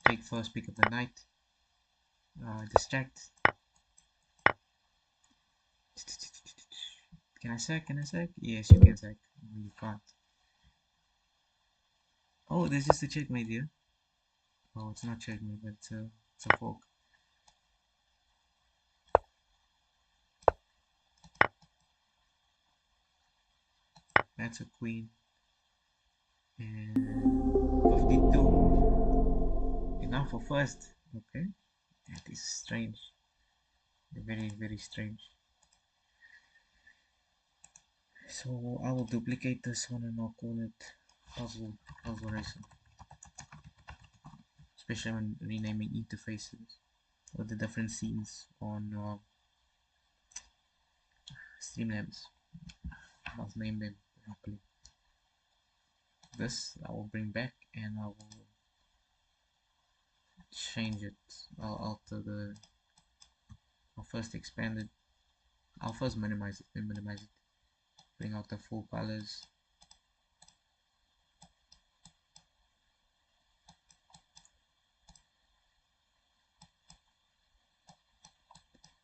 Take first, pick up the knight. Distract. Can I sack? Can I sack? Yes, you can sack. No, you can't. Oh, there's just a checkmate here. Oh, it's not checkmate, but it's a fork. That's a queen. And 52. Enough for first. Okay. That is strange. Very, very strange. So I will duplicate this one and I'll call it puzzle racer. Especially when renaming interfaces or the different scenes on Streamlabs. I'll name them properly. This I will bring back and I will change it. I'll alter the. I'll first expand it. I'll first minimize it, then minimize it. Bring out the full colors.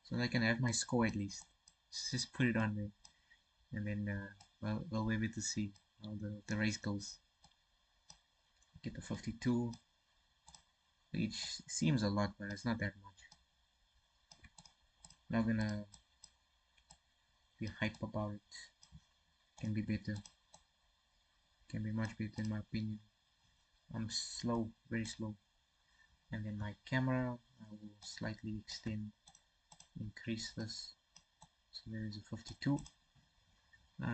So that I can have my score at least. Just put it on there. And then we'll be able to see how the race goes. Get the 52, which seems a lot, but it's not that much. Not gonna be hype about it. Can be better. Can be much better in my opinion. I'm slow, very slow. And then my camera, I will slightly extend, increase this. So there is a 52.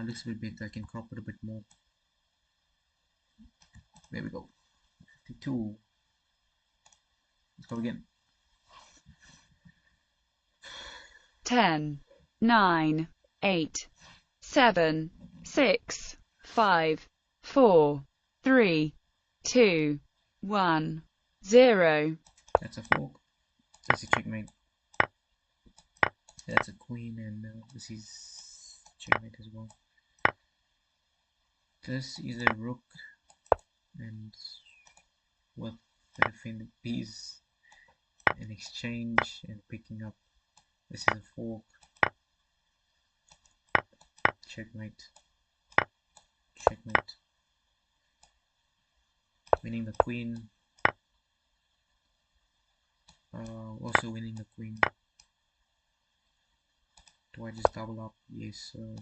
Looks a bit better. I can crop it a bit more. There we go. 52. Let's go again. 10, 9, 8, 7, 6, 5, 4, 3, 2, 1, 0. That's a fork. That's a checkmate. That's a queen, and this is checkmate as well. This is a rook, and with the defended piece in exchange and picking up. This is a fork. Checkmate. Checkmate. Winning the queen. Also winning the queen. Do I just double up? Yes. Win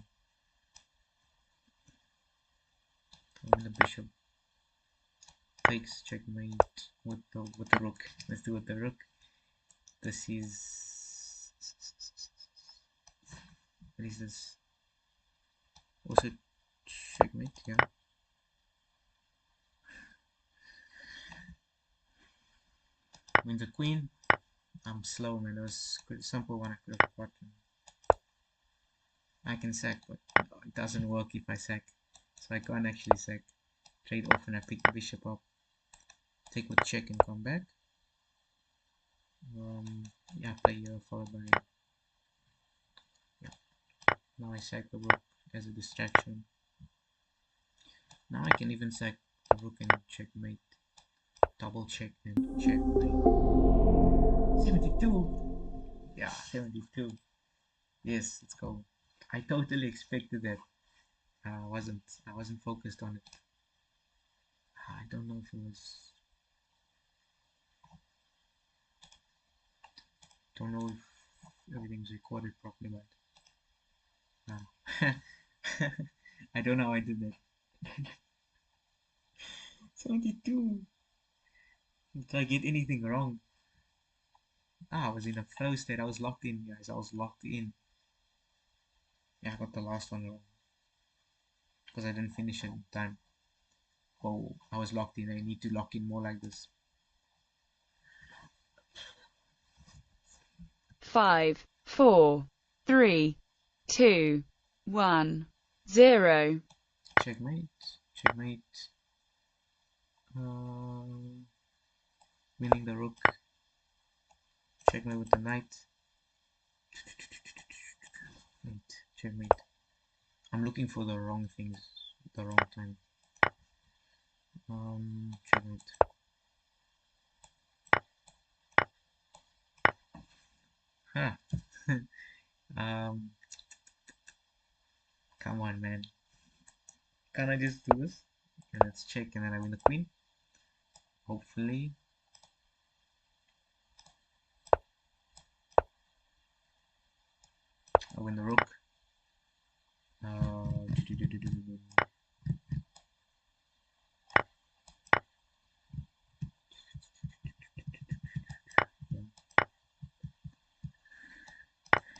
the bishop. Takes checkmate with the rook. Let's do it with the rook. This is what is this? Also checkmate, yeah. Wins the queen. I'm slow, man. That was a simple one I could have gotten. I can sack, but it doesn't work if I sack. So I can't actually sack. Trade off and I pick the bishop up. Take with check and come back. Yeah, play followed by. Yeah. Now I sack the rook as a distraction. Now I can even sack the rook and checkmate. Double check and checkmate. 72. Yeah, 72. Yes, let's go. I totally expected that. I wasn't focused on it. I don't know if it was. Don't know if everything's recorded properly, but I don't know how I did that. 72. Did I get anything wrong? I was in a flow state. I was locked in, guys. I was locked in. Yeah, I got the last one wrong because I didn't finish it in time. Oh, I was locked in. I need to lock in more like this. 5, 4, 3, 2, 1, 0. Checkmate. Checkmate. Winning the rook. Checkmate with the knight. Checkmate. I'm looking for the wrong things at the wrong time. Checkmate. Huh. Come on, man. Can I just do this? Okay, let's check and then I win the queen. Hopefully. I win the rook.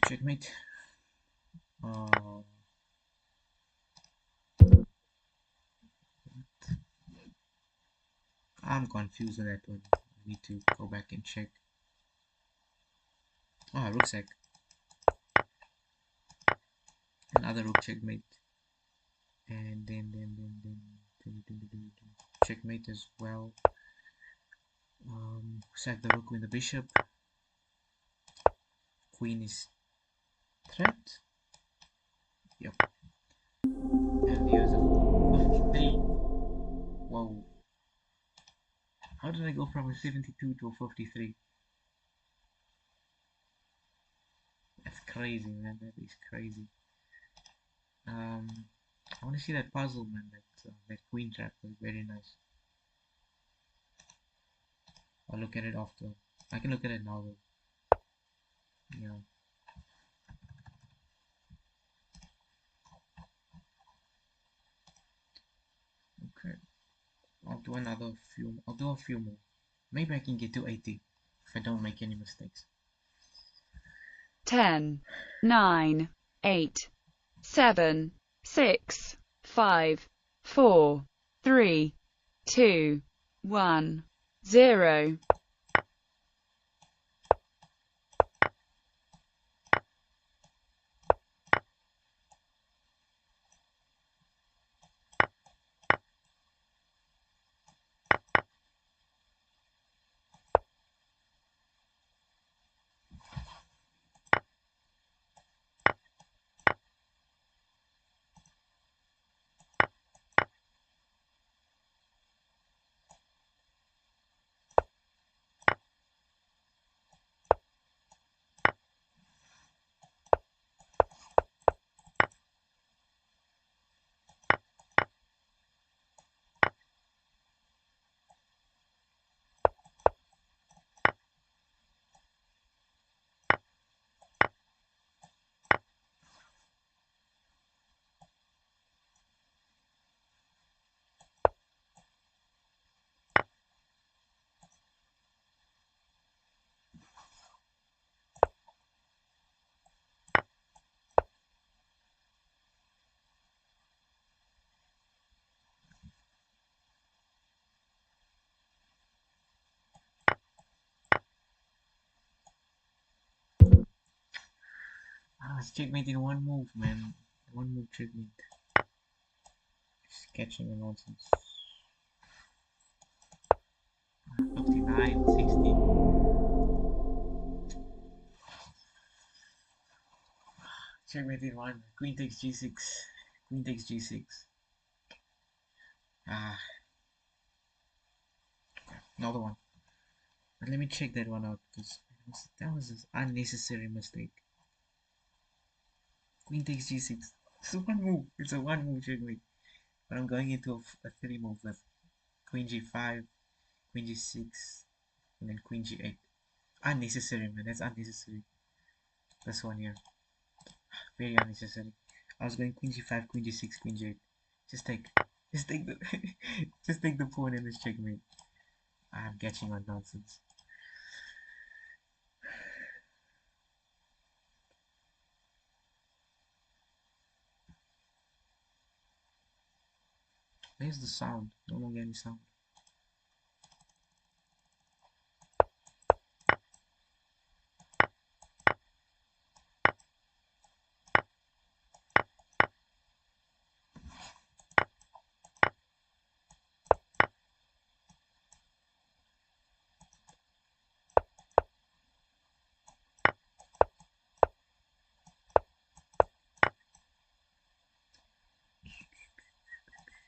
Checkmate. I'm confused with that one. I need to go back and check. Rook sack. Another rook checkmate. And then checkmate as well. Sack the rook with the bishop. Queen is trapped. Yep. And here's a 53. Whoa. How did I go from a 72 to a 53? That's crazy, man. That is crazy. I want to see that puzzle, man. That queen trap was very nice. I'll look at it after. I can look at it now, though. Yeah. Okay. I'll do another few. I'll do a few more. Maybe I can get to 80 if I don't make any mistakes. 10, 9, 8, 7, 6, 5, 4, 3, 2, 1, 0. It's checkmate in one move, man. One move checkmate. Sketching the nonsense. 59, 60. Checkmate in one. Queen takes g6. Queen takes g6. Ah, another one. But let me check that one out because that was an unnecessary mistake. Queen takes g6. It's a one move. It's a one move checkmate. But I'm going into a three move with queen g5, queen g6, and then queen g8. Unnecessary, man. That's unnecessary. This one here. Very unnecessary. I was going queen g5, queen g6, queen g8. Just take the just take the pawn in this checkmate. I'm catching on nonsense. Where's the sound? No longer any sound.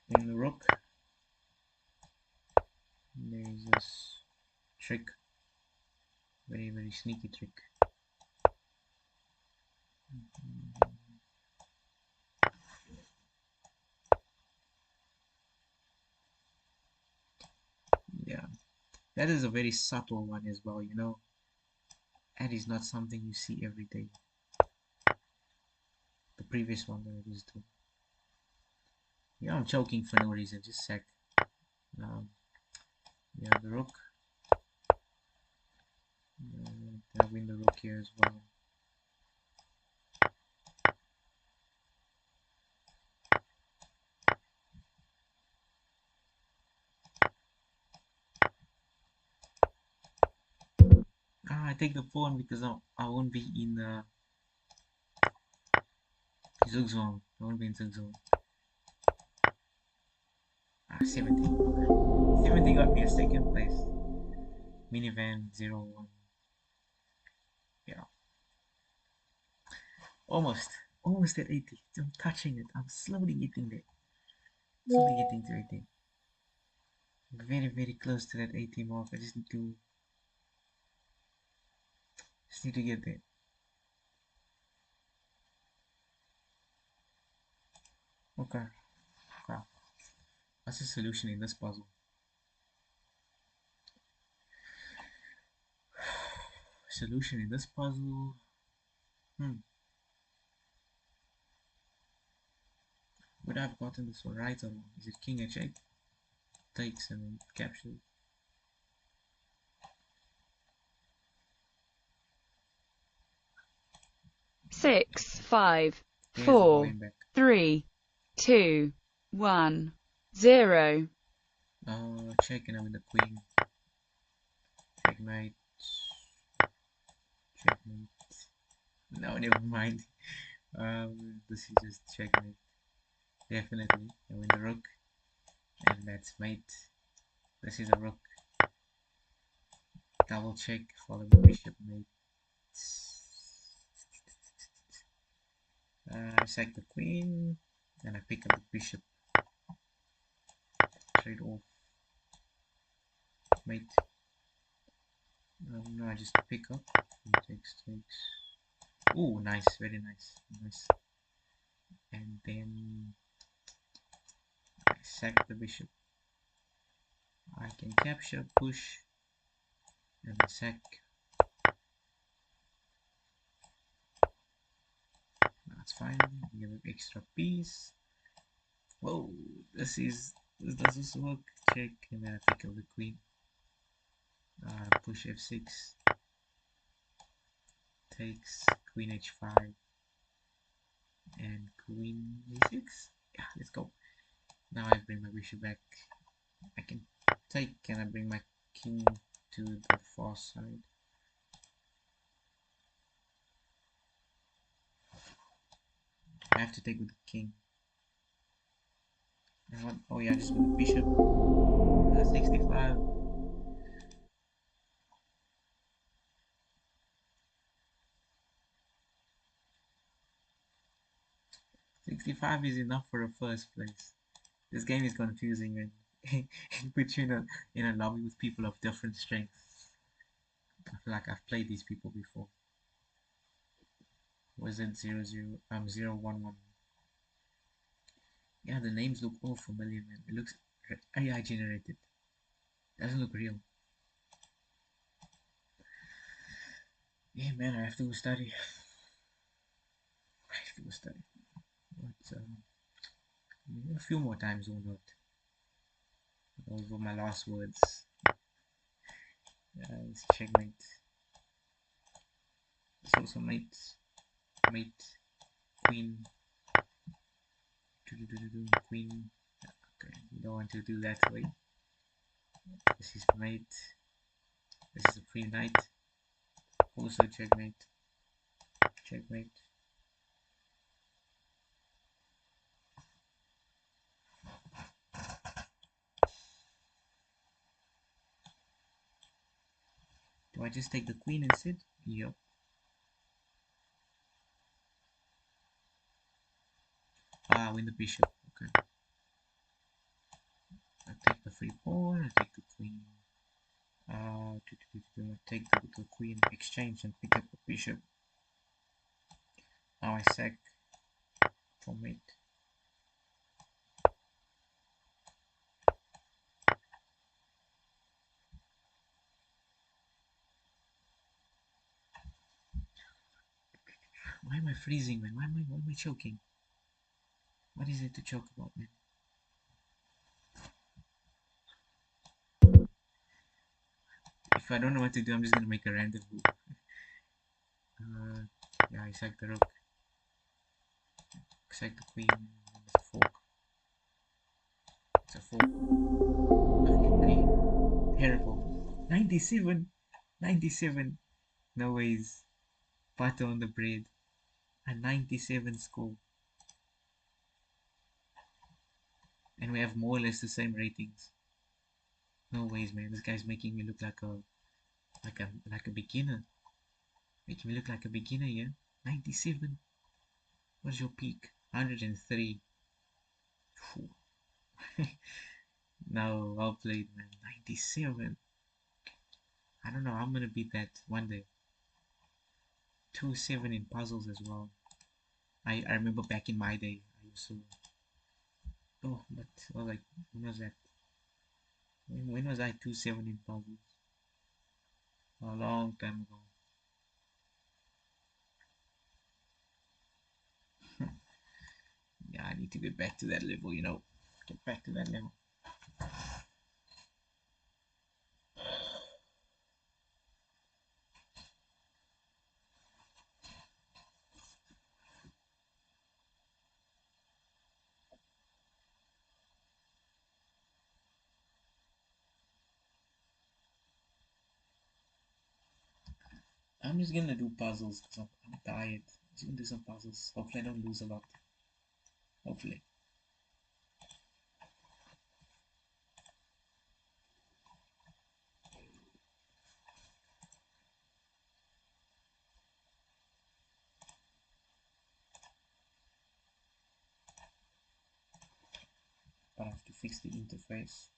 In the rook, there's this trick. Very, very sneaky trick. Yeah, that is a very subtle one as well, you know. That is not something you see every day. The previous one that I just did. Yeah, I'm choking for no reason, just sack. Yeah, the rook. I win the rook here as well. I take the pawn because I won't be in Zug zone. I won't be in Zug zone. 70. 70 got me a second place. Minivan 01. Yeah, almost. Almost at 80. I'm touching it. I'm slowly getting there. Slowly getting to 80. Very, very close to that 80 mark. I just need to get there. Okay. Okay. What's the solution in this puzzle? Solution in this puzzle. Hmm. Would I have gotten this one right or wrong? Is it king h8? Takes and then captures. Six, five, There's the four, volume back. 3, 2, 1, 0. Checking out with the queen. Checkmate. Checkmate. No, never mind. This is just checkmate. Definitely. And with the rook. And that's mate. This is a rook. Double check. Follow the bishop mate. I sack the queen. Then I pick up the bishop. Trade off. Mate. No, I just pick up. Takes. Oh, nice. Very nice. Nice. And then I sack the bishop. I can capture, push, and sack. That's fine. Give an extra piece. Whoa, this does this work? Check, and then I pick up the queen. Push f6. Takes queen h5 and queen e6. Yeah, let's go. Now I bring my bishop back. I can take, and I bring my king to the far side. I have to take with the king. And what? Oh yeah, just with the bishop. 65. 65 is enough for a first place. This game is confusing and it puts you in a lobby with people of different strengths. I feel like I've played these people before. Was it 0-1-1? Yeah, the names look all familiar, man. It looks AI generated. Doesn't look real. Yeah, man, I have to go study. I have to go study. But a few more times or not. Those were my last words. It's checkmate. It's also mate, queen, queen. Okay, you don't want to do that way. This is mate. This is a free knight. Also checkmate. Checkmate. Do I just take the queen instead? Yep. Win the bishop. Okay. I take the free pawn. I take the queen. Take the queen, exchange, and pick up the bishop. Now I sack for mate. Why am I freezing, man? Why am I choking? What is it to choke about, man? If I don't know what to do, I'm just gonna make a random move. Yeah, I sack the rook. Sack the queen. It's a fork. It's a fork. Okay, terrible. 97. 97. No ways. Butter on the bread. A 97 score. And we have more or less the same ratings. No ways, man. This guy's making me look like a like a beginner. Making me look like a beginner here. 97. What's your peak? 103. No, well played, man. 97. I don't know. I'm gonna beat that one day. 2-7 in puzzles as well. I remember back in my day, I used to. Oh, but well, like when was that? When was I 2-7 in puzzles? A long time ago. Yeah, I need to get back to that level. Get back to that level. I'm just gonna do puzzles because I'm tired. I'm just gonna do some puzzles. Hopefully, I don't lose a lot. Hopefully. But I have to fix the interface.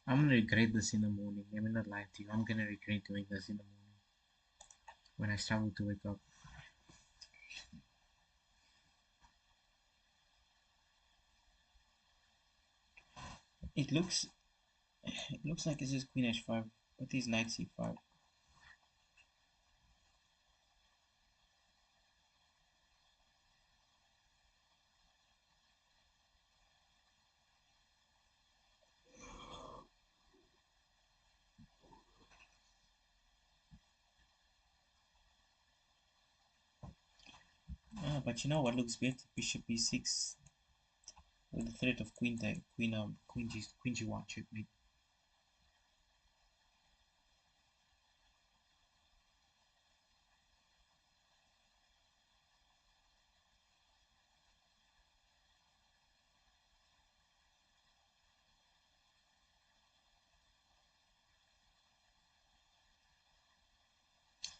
I'm gonna regret this in the morning. I'm not lying to you. I'm gonna regret doing this in the morning when I struggle to wake up. It looks like it's just Queen H5, but it's Knight C5. But you know what looks better? Bishop B6 with the threat of Queen G1 checkmate.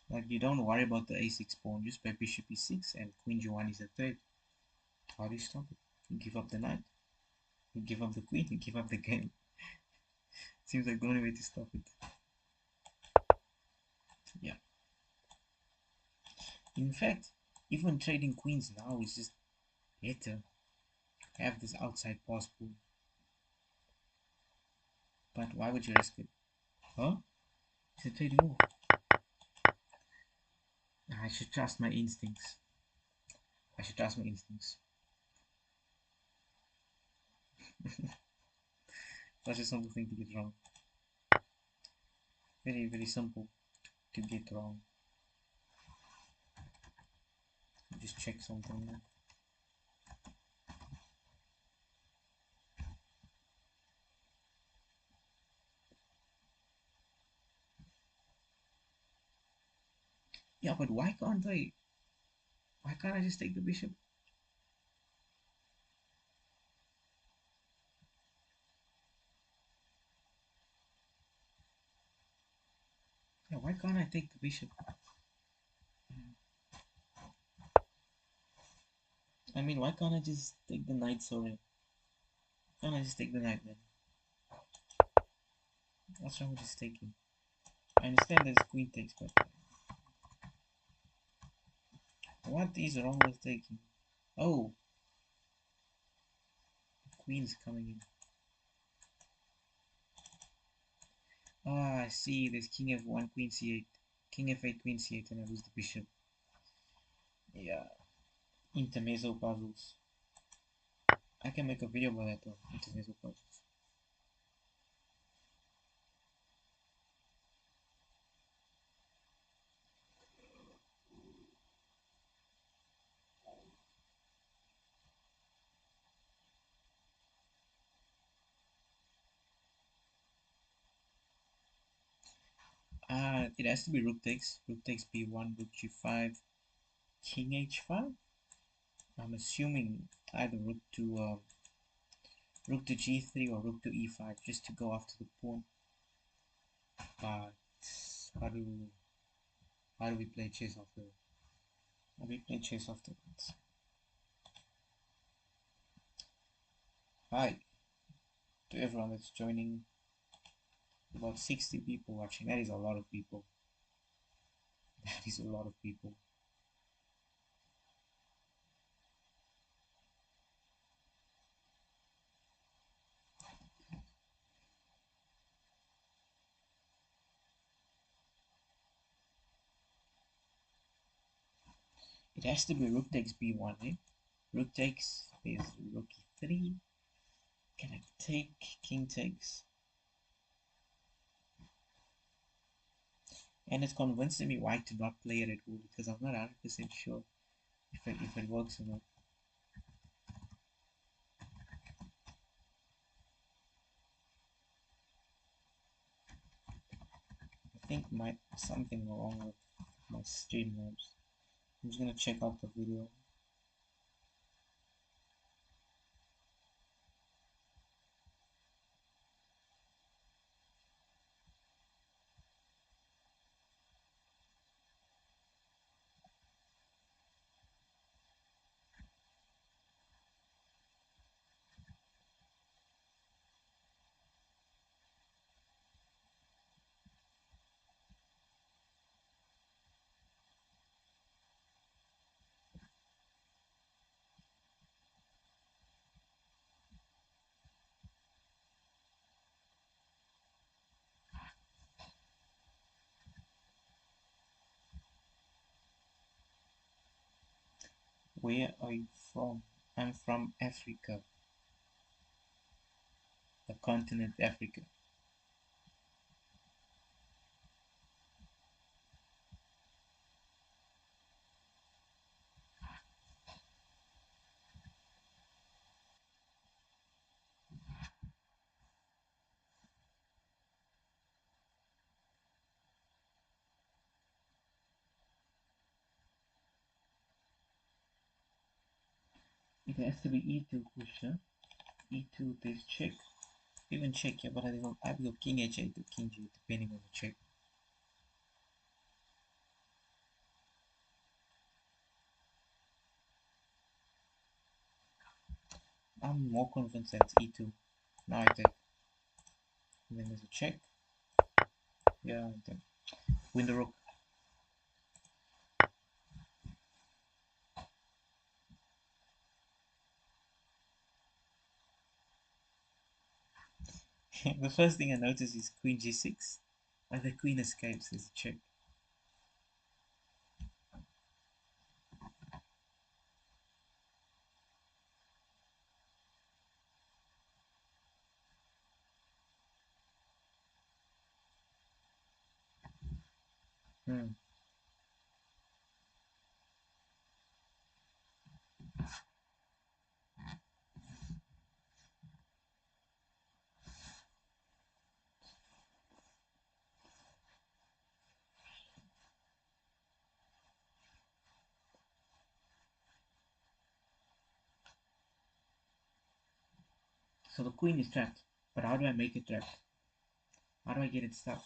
Like you don't worry about the A6 pawn, just play Bishop E6 and Queen G1 is the threat. How do you stop it? You give up the knight, you give up the queen, you give up the game. Seems like the only way to stop it. Yeah. In fact, even trading queens now is just better. Have this outside pass pool. But why would you risk it? Huh? It's a trading move. I should trust my instincts. I should trust my instincts. Such a simple thing to get wrong. Very, very simple to get wrong. Just check something. Yeah, but why can't I? Why can't I just take the bishop? Yeah, why can't I take the bishop? I mean, why can't I just take the knight? Sorry, why can't I just take the knight then? What's wrong with this taking? I understand that it's queen takes, but What is wrong with taking? Oh, the queen's coming in. Ah, I see. There's king f1, queen c8, king f8, queen c8, and I lose the bishop. Yeah, intermezzo puzzles. I can make a video about that though. Intermezzo puzzles. It has to be rook takes b1, rook g5, king h5. I'm assuming either rook to g3 or rook to e5 just to go after the pawn. But how do how do we play chess after? How do we play chess afterwards? Hi to everyone that's joining. About 60 people watching. That is a lot of people. That is a lot of people. It has to be rook takes b1, eh? Rook takes is rook e3. Can I take king takes? And it's convincing me why to not play it at all because I'm not 100% sure if it works or not. I think something wrong with my stream labs. I'm just gonna check out the video. Where are you from? I'm from Africa, the continent Africa. It has to be e2 push, huh? e2 this check. Even check, yeah, but I will king h8 to king g8 depending on the check. I'm more convinced that it's e2. Now I take. And then there's a check. Yeah, then win the rook. The first thing I notice is queen g6. But the queen escapes, there's a check. Hmm. So the queen is trapped. But how do I make it trapped? How do I get it stuck?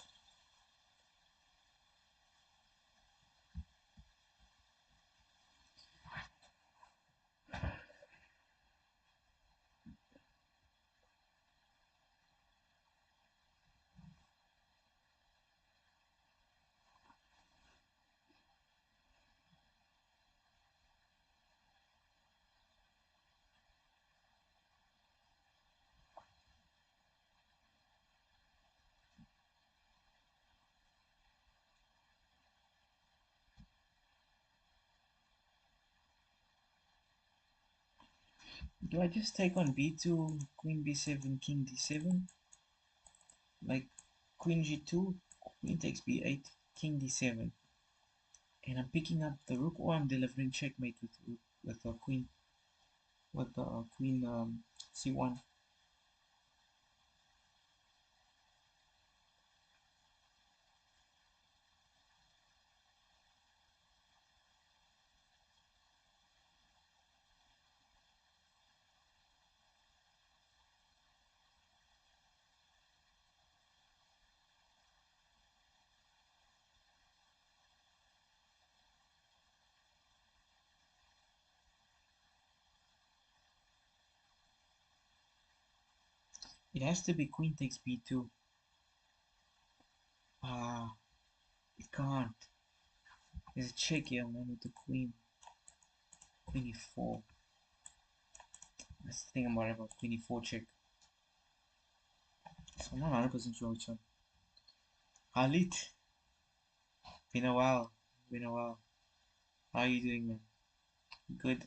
Do I just take on b2, queen b7, king d7? Like queen g2, queen takes b8, king d7, and I'm picking up the rook, or I'm delivering checkmate with the queen c1. It has to be queen takes b2. Ah, it can't. There's a check here, man, with the queen. Queen e4. That's the thing about queen e4 check. So I'm not 100% sure which one. Halit, been a while. Been a while. How are you doing, man? Good.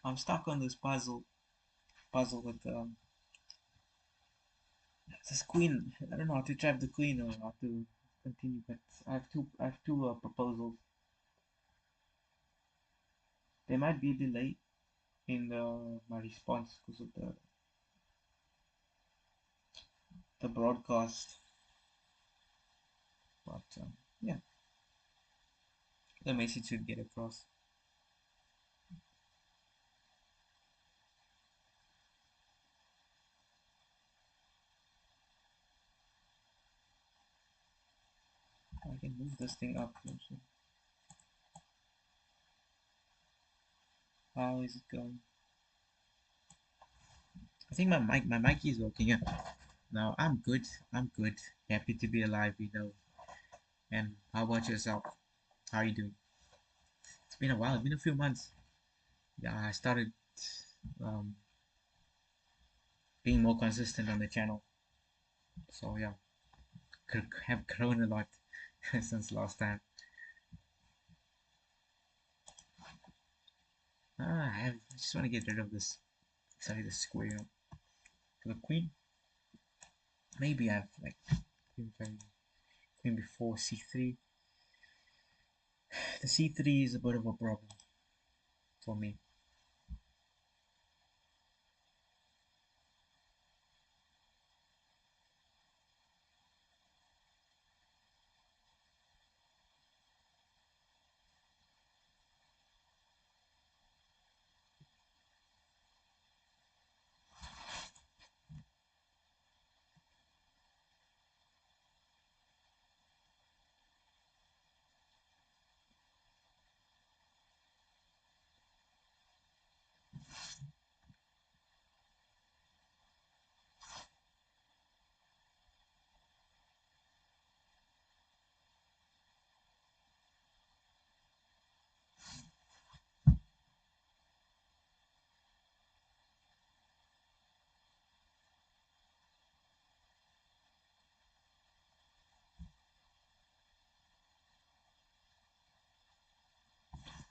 I'm stuck on this puzzle with this queen. I don't know how to trap the queen or how to continue, but I have two proposals. There might be a delay in my response because of the broadcast, but yeah, the message should get across. I can move this thing up closer. How is it going? I think my mic is working. Yeah. Now I'm good. I'm good. Happy to be alive, you know. And how about yourself? How are you doing? It's been a while. It's been a few months. Yeah, I started um, being more consistent on the channel. So yeah, have grown a lot since last time. I just want to get rid of this. Sorry, the square for the queen. Maybe I've like queen before c3. The c3 is a bit of a problem for me.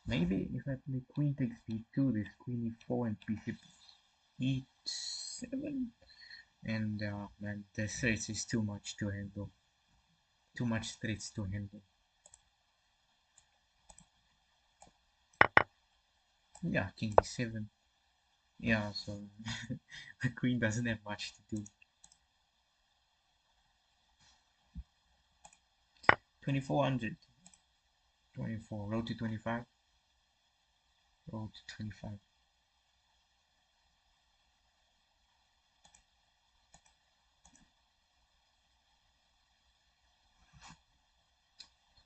Maybe if I play queen takes b2, there's queen e4 and bishop e7. And man, the threats is too much to handle. Too much threats to handle. Yeah, king e7. Yeah, so the queen doesn't have much to do. 2400. 24. Row to 25. Row to 25.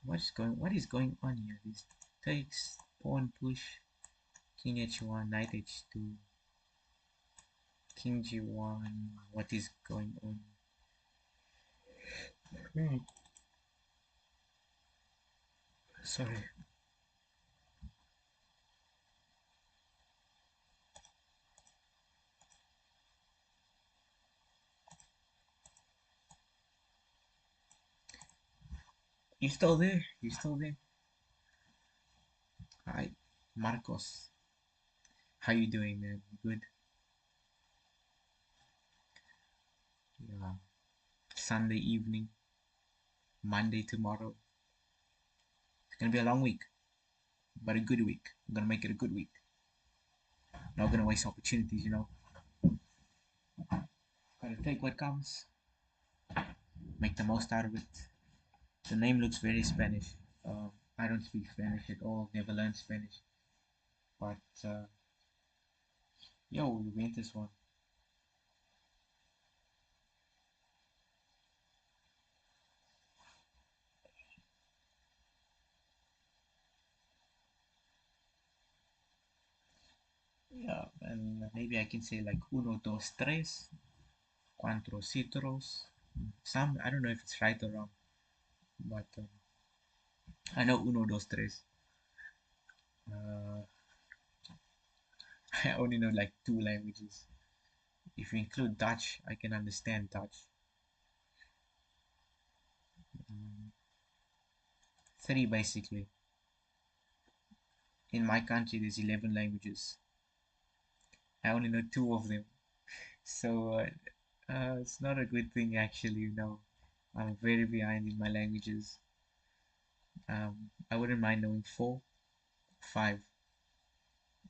What is going on here? This takes pawn push, king h1, knight h2, king g1. What is going on? Hmm. Sorry. You still there? You still there? Hi, Marcos. How you doing, man? Good. Yeah. Sunday evening, Monday tomorrow. It's gonna be a long week, but a good week. I'm gonna make it a good week. Not gonna waste opportunities, you know. Gotta take what comes, make the most out of it. The name looks very Spanish. I don't speak Spanish at all. Never learned Spanish. But yo, we went this one. Yeah, and maybe I can say like uno, dos, tres, cuatro, citros. Some I don't know if it's right or wrong, but I know uno, dos, tres. Uh, I only know like two languages. If you include Dutch, I can understand Dutch. Um, Three basically. In my country, there's 11 languages. I only know two of them, so it's not a good thing actually. You know, I'm very behind in my languages. I wouldn't mind knowing four, five,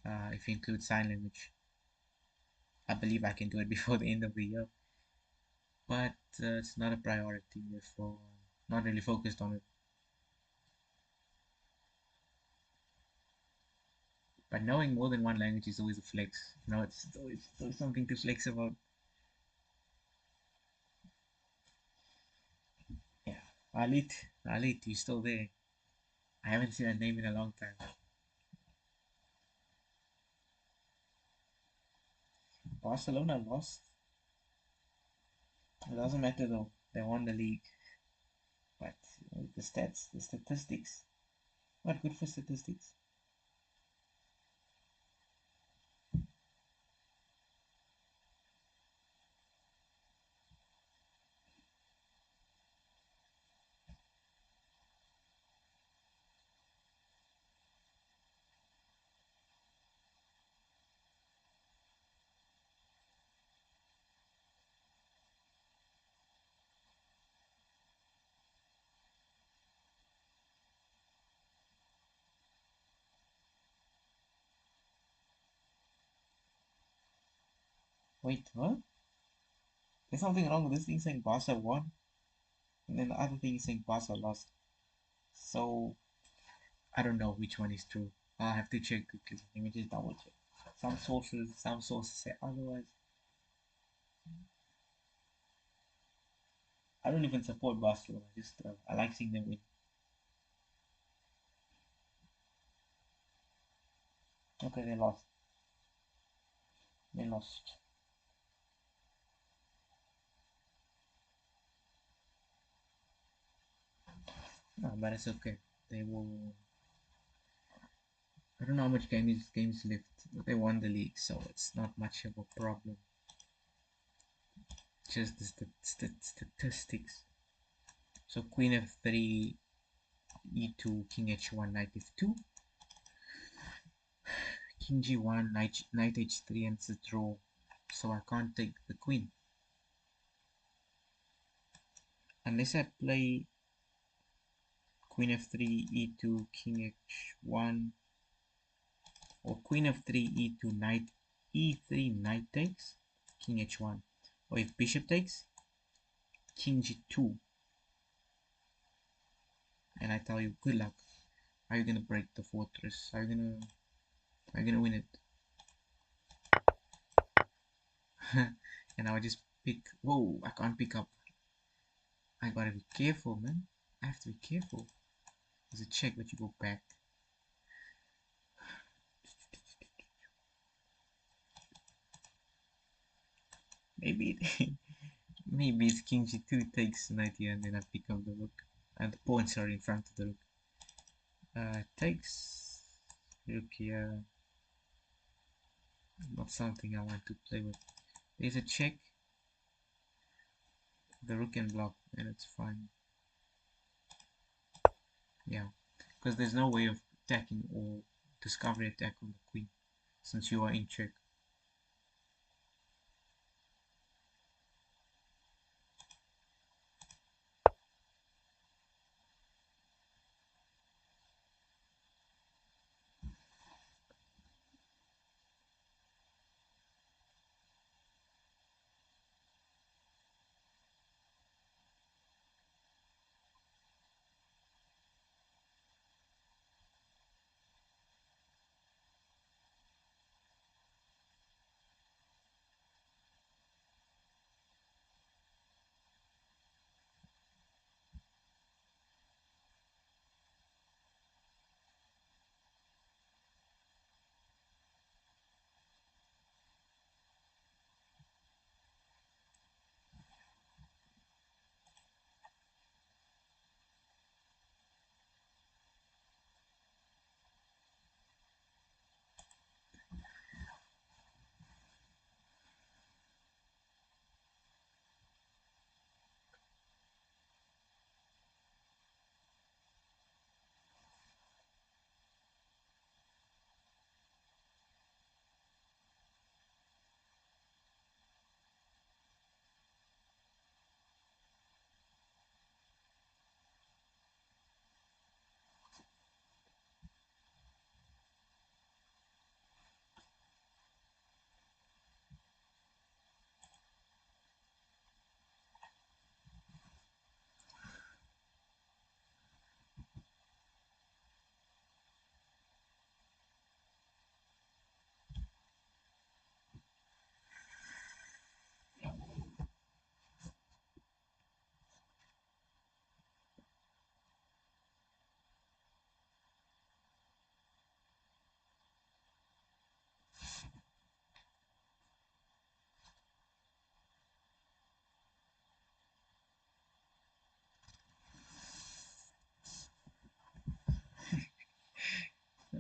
if you include sign language. I believe I can do it before the end of the year, but it's not a priority, therefore not really focused on it. But knowing more than one language is always a flex. You know, it's always something to flex about. Yeah, Alit, Alit, you still there? I haven't seen that name in a long time. Barcelona lost. It doesn't matter though. They won the league. But the stats, the statistics, not good for statistics. Wait, what? There's something wrong with this thing saying Barca won, and then the other thing is saying Barca lost. So I don't know which one is true. I'll have to check quickly. Let me just double check. Some sources say otherwise. I don't even support Barcelona. Just I like seeing them win. Okay, they lost. They lost. No, but it's okay. They will. I don't know how much games left. But they won the league, so it's not much of a problem. Just the statistics. So Queen f3, e2, King h1, Knight f2, King g1, Knight h3, and it's a draw. So I can't take the Queen unless I play Queen f3, e2, King h1, or Queen f3, e2, Knight e3, Knight takes, King h1, or if Bishop takes, King g2, and I tell you, good luck. Are you gonna break the fortress? Are you gonna win it? And I would just pick. Whoa! I can't pick up. I gotta be careful, man. I have to be careful. There's a check, but you go back. Maybe maybe it's King G2 takes knight here, and then I pick up the rook, and the pawns are in front of the rook. Takes rook here. Not something I want to play with. There's a check. The rook can block, and it's fine. Yeah, because there's no way of attacking or discovery attack on the queen since you are in check.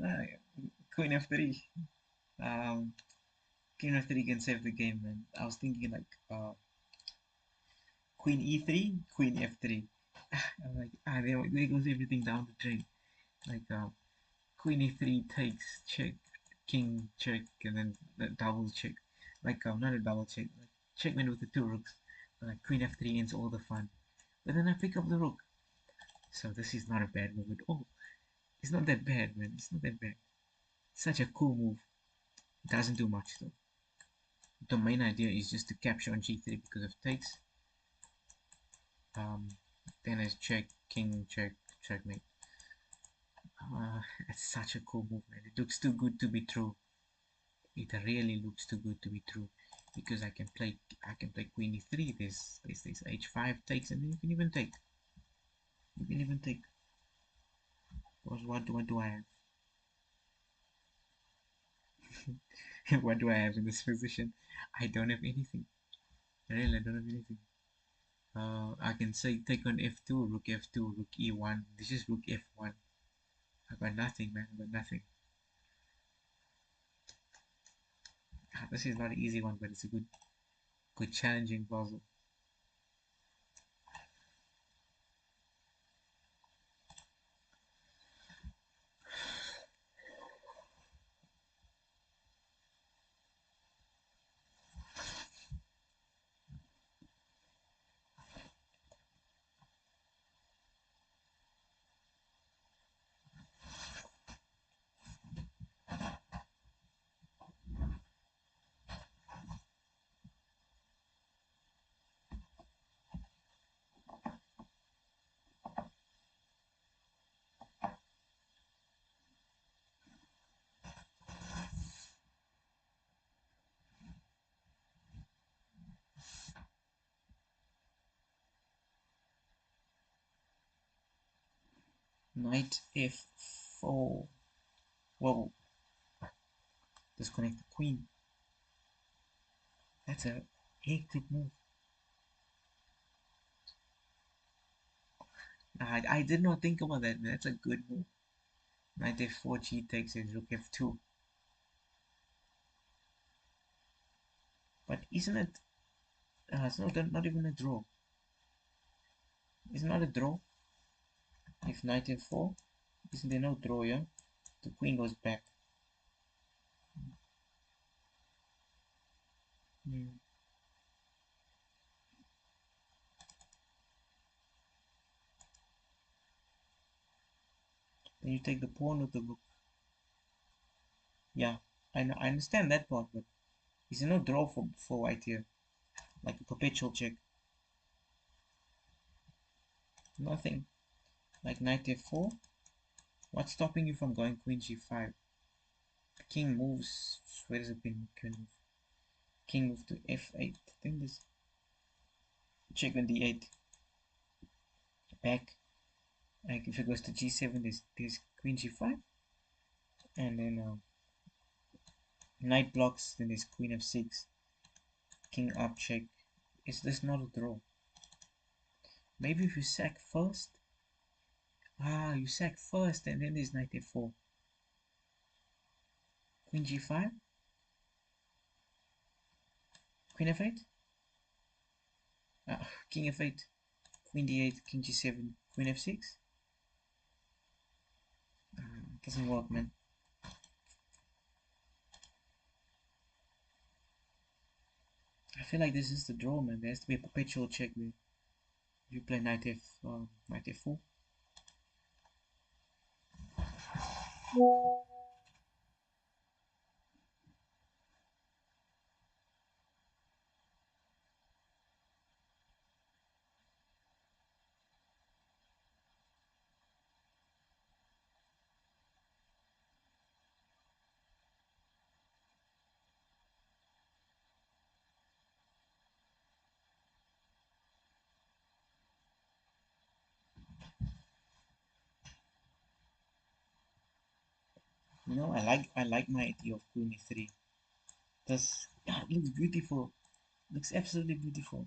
Uh, Queen F3. Um, Queen F3 can save the game, man. I was thinking like Queen E3, Queen F3. I'm like, there goes everything down the drain. Like Queen E3 takes check, King check, and then the double check. Like not a double check, like checkmate with the two rooks. Like Queen F3 ends all the fun. But then I pick up the rook. So this is not a bad move at all. It's not that bad, man. It's not that bad. Such a cool move. It doesn't do much though. The main idea is just to capture on G3 because of takes. Um, then it's check, king, check, checkmate. It's such a cool move, man. It looks too good to be true. It really looks too good to be true because I can play queen e3. There's this h5 takes, and then you can even take. You can even take. What do I have? What do I have in this position? I don't have anything. Really, I don't have anything. I can say take on f2, rook f2, rook e1. This is rook f1. I got nothing, man. I got nothing. This is not an easy one, but it's a good challenging puzzle. Knight f4. Whoa, disconnect the queen. That's a hectic move. I did not think about that. That's a good move. Knight f4, g takes is rook f2. But isn't it? It's not even a draw. It's not a draw. If knight f4, isn't there no draw here? The queen goes back. Hmm. Then you take the pawn with the rook. Yeah, I know, I understand that part, but is there no draw for white here? Like a perpetual check. Nothing. Like knight f4. What's stopping you from going queen g5? King moves. Where is the queen? King moves to f8. Then this check on d8. Back. Like if it goes to g7, there's queen g5, and then knight blocks. Then there's queen f6. King up check. Is this not a draw? Maybe if you sack first. Ah, you sack first, and then there's knight f4. Queen g5. Queen f8. King f8. Queen d8. King g7. Queen f6. Doesn't work, man. I feel like this is the draw, man. There has to be a perpetual check there. You play knight f4. You know, I like my idea of queen e3. This, yeah, it looks beautiful. Looks absolutely beautiful.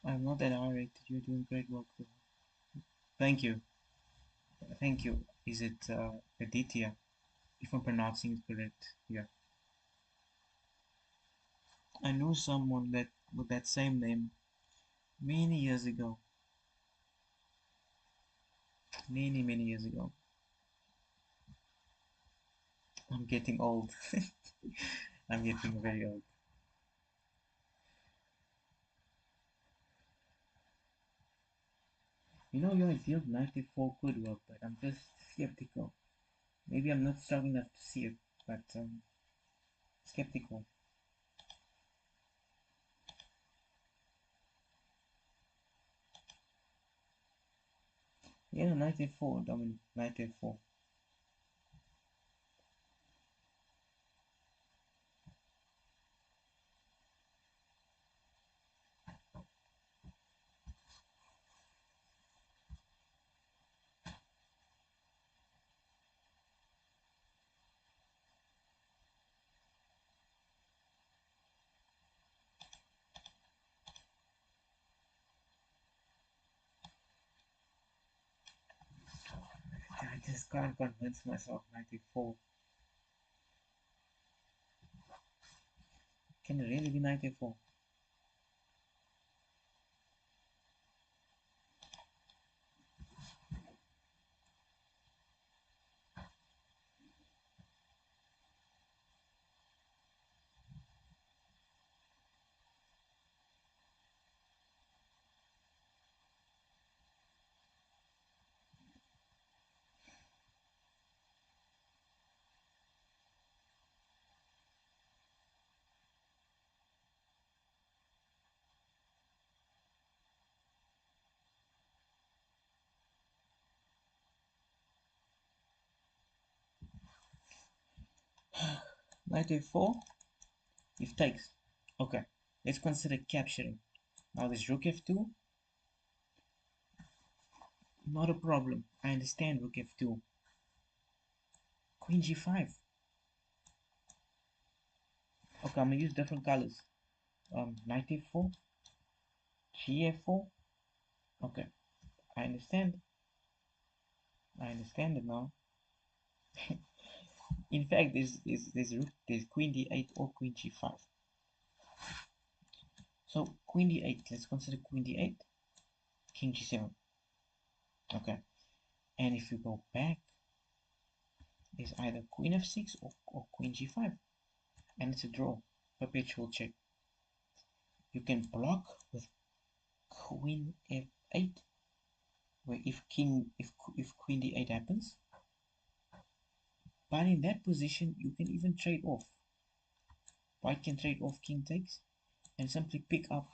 I'm not that irate. You're doing great work, though. Thank you. Thank you. Is it Aditya? If I'm pronouncing it correct. Yeah. I knew someone that with that same name many years ago. Many years ago. I'm getting old. I'm getting very old. You know, your idea of 94 could work, but I'm just skeptical. Maybe I'm not strong enough to see it, but skeptical. Yeah, 94, Dominic, 94. I just can't convince myself 94. Can it really be 94? Knight a4, if takes. Okay, let's consider capturing. Now this rook f2, not a problem. I understand rook f2. Queen g5. Okay, I'm gonna use different colors. Knight a4, gf4. Okay, I understand. I understand it now. In fact, there's queen d8 or queen g5. So queen d8. Let's consider queen d8, king g7. Okay, and if you go back, there's either queen f6 or queen g5, and it's a draw. Perpetual check. You can block with queen f8, where if queen d8 happens, but in that position you can even trade off. White can trade off king takes and simply pick up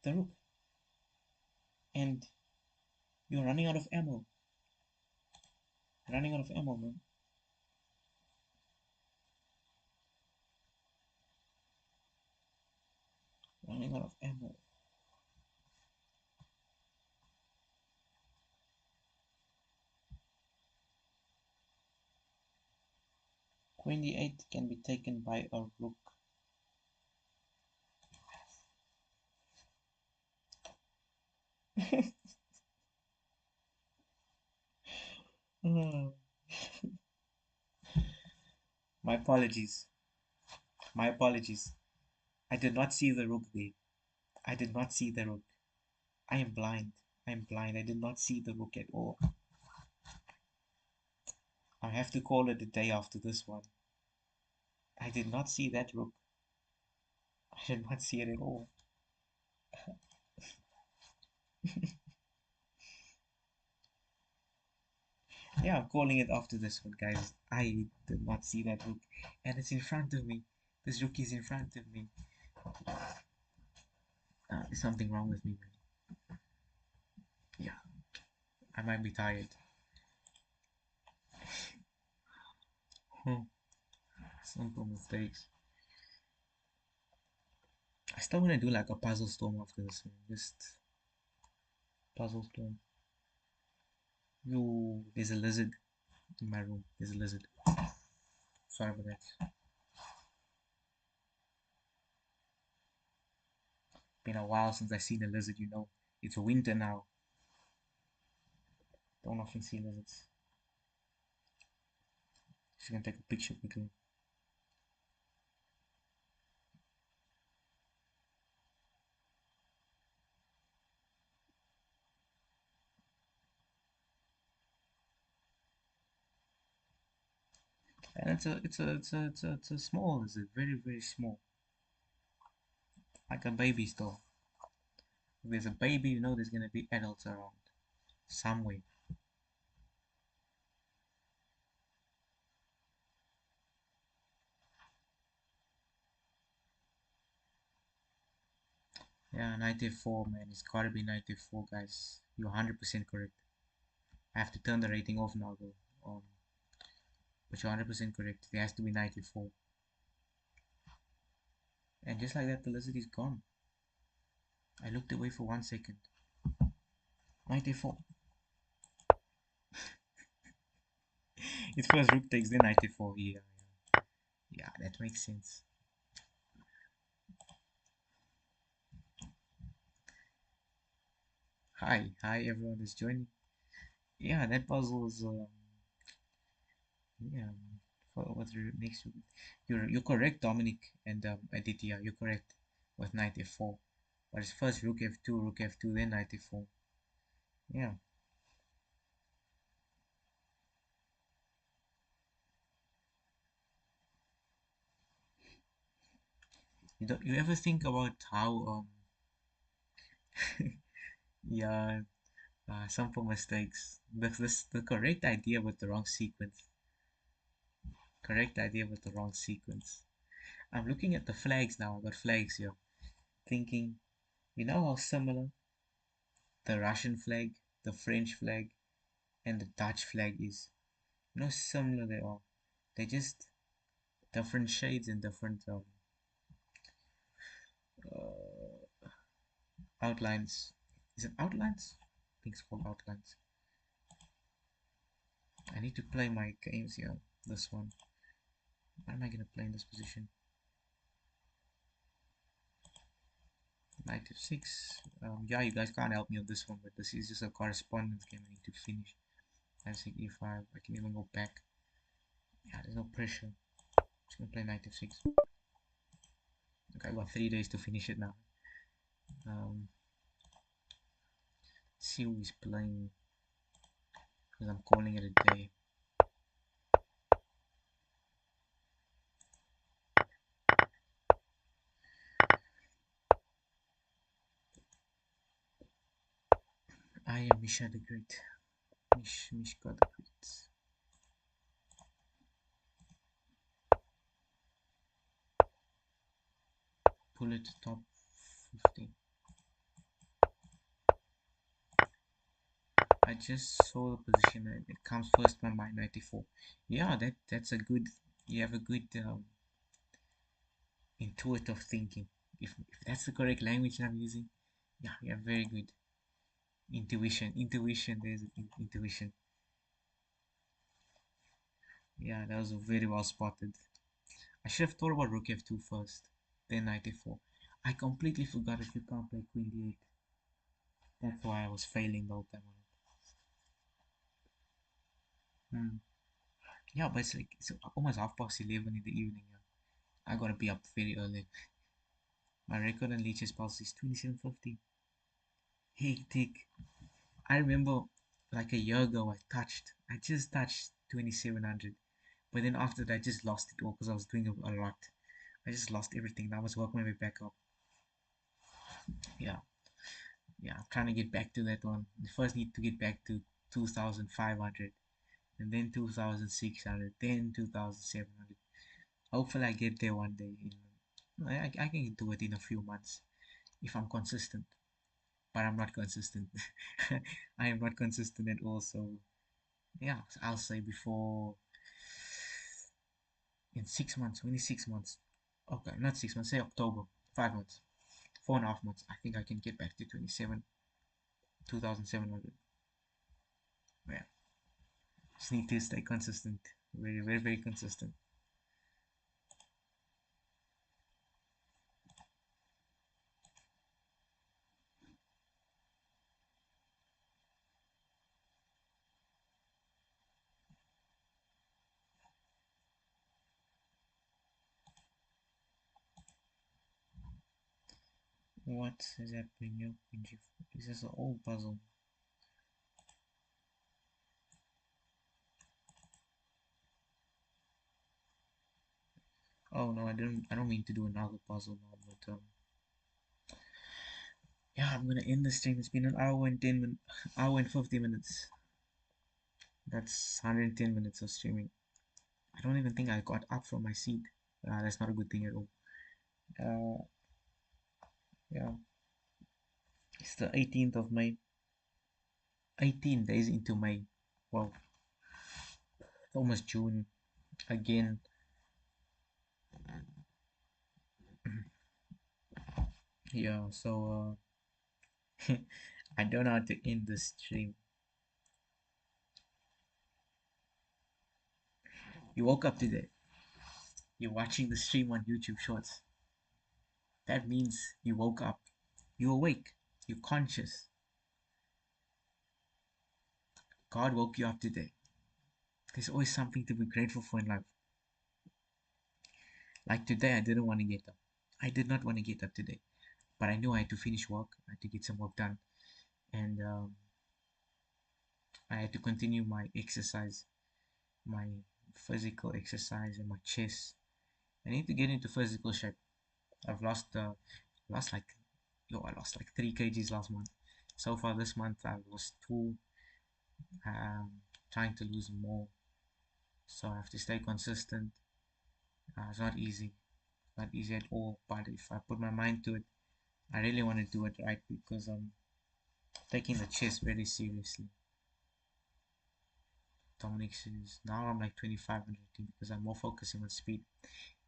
the rook, and you're running out of ammo. Running out of ammo, man. Running out of ammo. Queen d8 can be taken by a rook. My apologies. My apologies. I did not see the rook there. I did not see the rook. I am blind. I am blind. I did not see the rook at all. I have to call it a day after this one. I did not see that rook. I did not see it at all. Yeah, I'm calling it after this one, guys. I did not see that rook. And it's in front of me. This rook is in front of me. There's something wrong with me, man. Yeah, I might be tired. Simple mistakes. I still want to do like a puzzle storm after this one. Just puzzle storm. Yo, there's a lizard in my room. There's a lizard. Sorry about that. Been a while since I seen a lizard, you know. It's winter now. Don't often see lizards. Just gonna take a picture quickly. And it's a small lizard, very small, like a baby still. If there's a baby, you know there's gonna be adults around somewhere. Yeah, 94, man. It's gotta be 94, guys. You're 100% correct. I have to turn the rating off now, though. But you're 100% correct. It has to be 94. And just like that, the lizard is gone. I looked away for 1 second. 94. It first rook takes the 94. Yeah, that makes sense. Hi, everyone is joining. Yeah, that puzzle is yeah. What's the next? You're correct, Dominic and Aditya. You're correct with 94. But it's first rook f2, then 94. Yeah. You ever think about how yeah, simple mistakes. The correct idea with the wrong sequence. Correct idea with the wrong sequence. I'm looking at the flags now. I got flags here. Thinking, you know how similar the Russian flag, the French flag, and the Dutch flag is. You know how similar they are. They're just different shades and different outlines. Is it outlines? I think it's called outlines. I need to play my games here. This one. What am I gonna play in this position? Knight f6. Yeah, you guys can't help me on this one, but this is just a correspondence game I need to finish. Knight f6 e5. I can even go back. Yeah, there's no pressure. Just gonna play knight f6. Okay, I got 3 days to finish it now. See who he's playing because I'm calling it a day. I am Misha the Great. Mishka the Great. Pull it to top 15. I just saw the position and it comes first by my 94. Yeah, that's a good. You have a good intuitive thinking. If that's the correct language I'm using, yeah, you have very good intuition. Intuition. There's intuition. Yeah, that was very well spotted. I should have thought about rook f2 first, then 94. I completely forgot if you can't play queen d8. That's why I was failing the whole time on it. Yeah, but it's like it's almost 11:30 in the evening. Yeah. I gotta be up very early. My record on Leech's Pulse is 2750. Hectic. I remember like a year ago I just touched 2700. But then after that I just lost it all because I was doing a lot. I just lost everything. I was working my way back up. Yeah, yeah. I'm trying to get back to that one. I first need to get back to 2500 and then 2600, then 2700. Hopefully I get there one day. I can do it in a few months if I'm consistent. But I'm not consistent. I am not consistent at all. So yeah, I'll say before in 6 months, only 6 months. Okay, not 6 months. Say October, 5 months, 4.5 months. I think I can get back to 2700. Yeah, just need to stay consistent. Very, very, very consistent. What is happening here? This is an old puzzle. Oh no, I didn't. I don't mean to do another puzzle now, but yeah, I'm gonna end the stream. It's been an hour and 10 minutes, hour and 50 minutes. That's 110 minutes of streaming. I don't even think I got up from my seat. That's not a good thing at all. Uh, yeah, it's the 18th of May. 18 days into May. Wow, it's almost June again. Yeah, so I don't know how to end the stream. You woke up today. You're watching the stream on YouTube Shorts. That means you woke up. You're awake. You're conscious. God woke you up today. There's always something to be grateful for in life. Like today, I didn't want to get up. I did not want to get up today, but I knew I had to finish work. I had to get some work done, and I had to continue my exercise, my physical exercise, and my chest. I need to get into physical shape. I've lost like, I lost like 3 kgs last month. So far this month, I've lost two. Trying to lose more, so I have to stay consistent. It's not easy, not easy at all. But if I put my mind to it, I really want to do it right because I'm taking the chess very seriously. Dominic's is now I'm like 2500 because I'm more focusing on speed.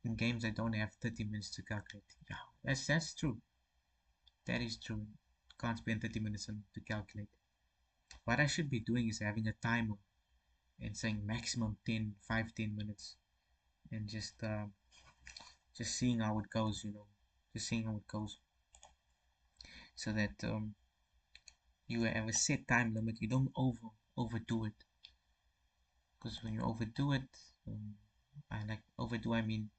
In games I don't have 30 minutes to calculate. Yeah, that's true. That is true. Can't spend 30 minutes on to calculate. What I should be doing is having a timer and saying maximum 10 minutes and just seeing how it goes, just seeing how it goes, so that you have a set time limit. You don't overdo it, because when you overdo it, um, I like overdo. I mean,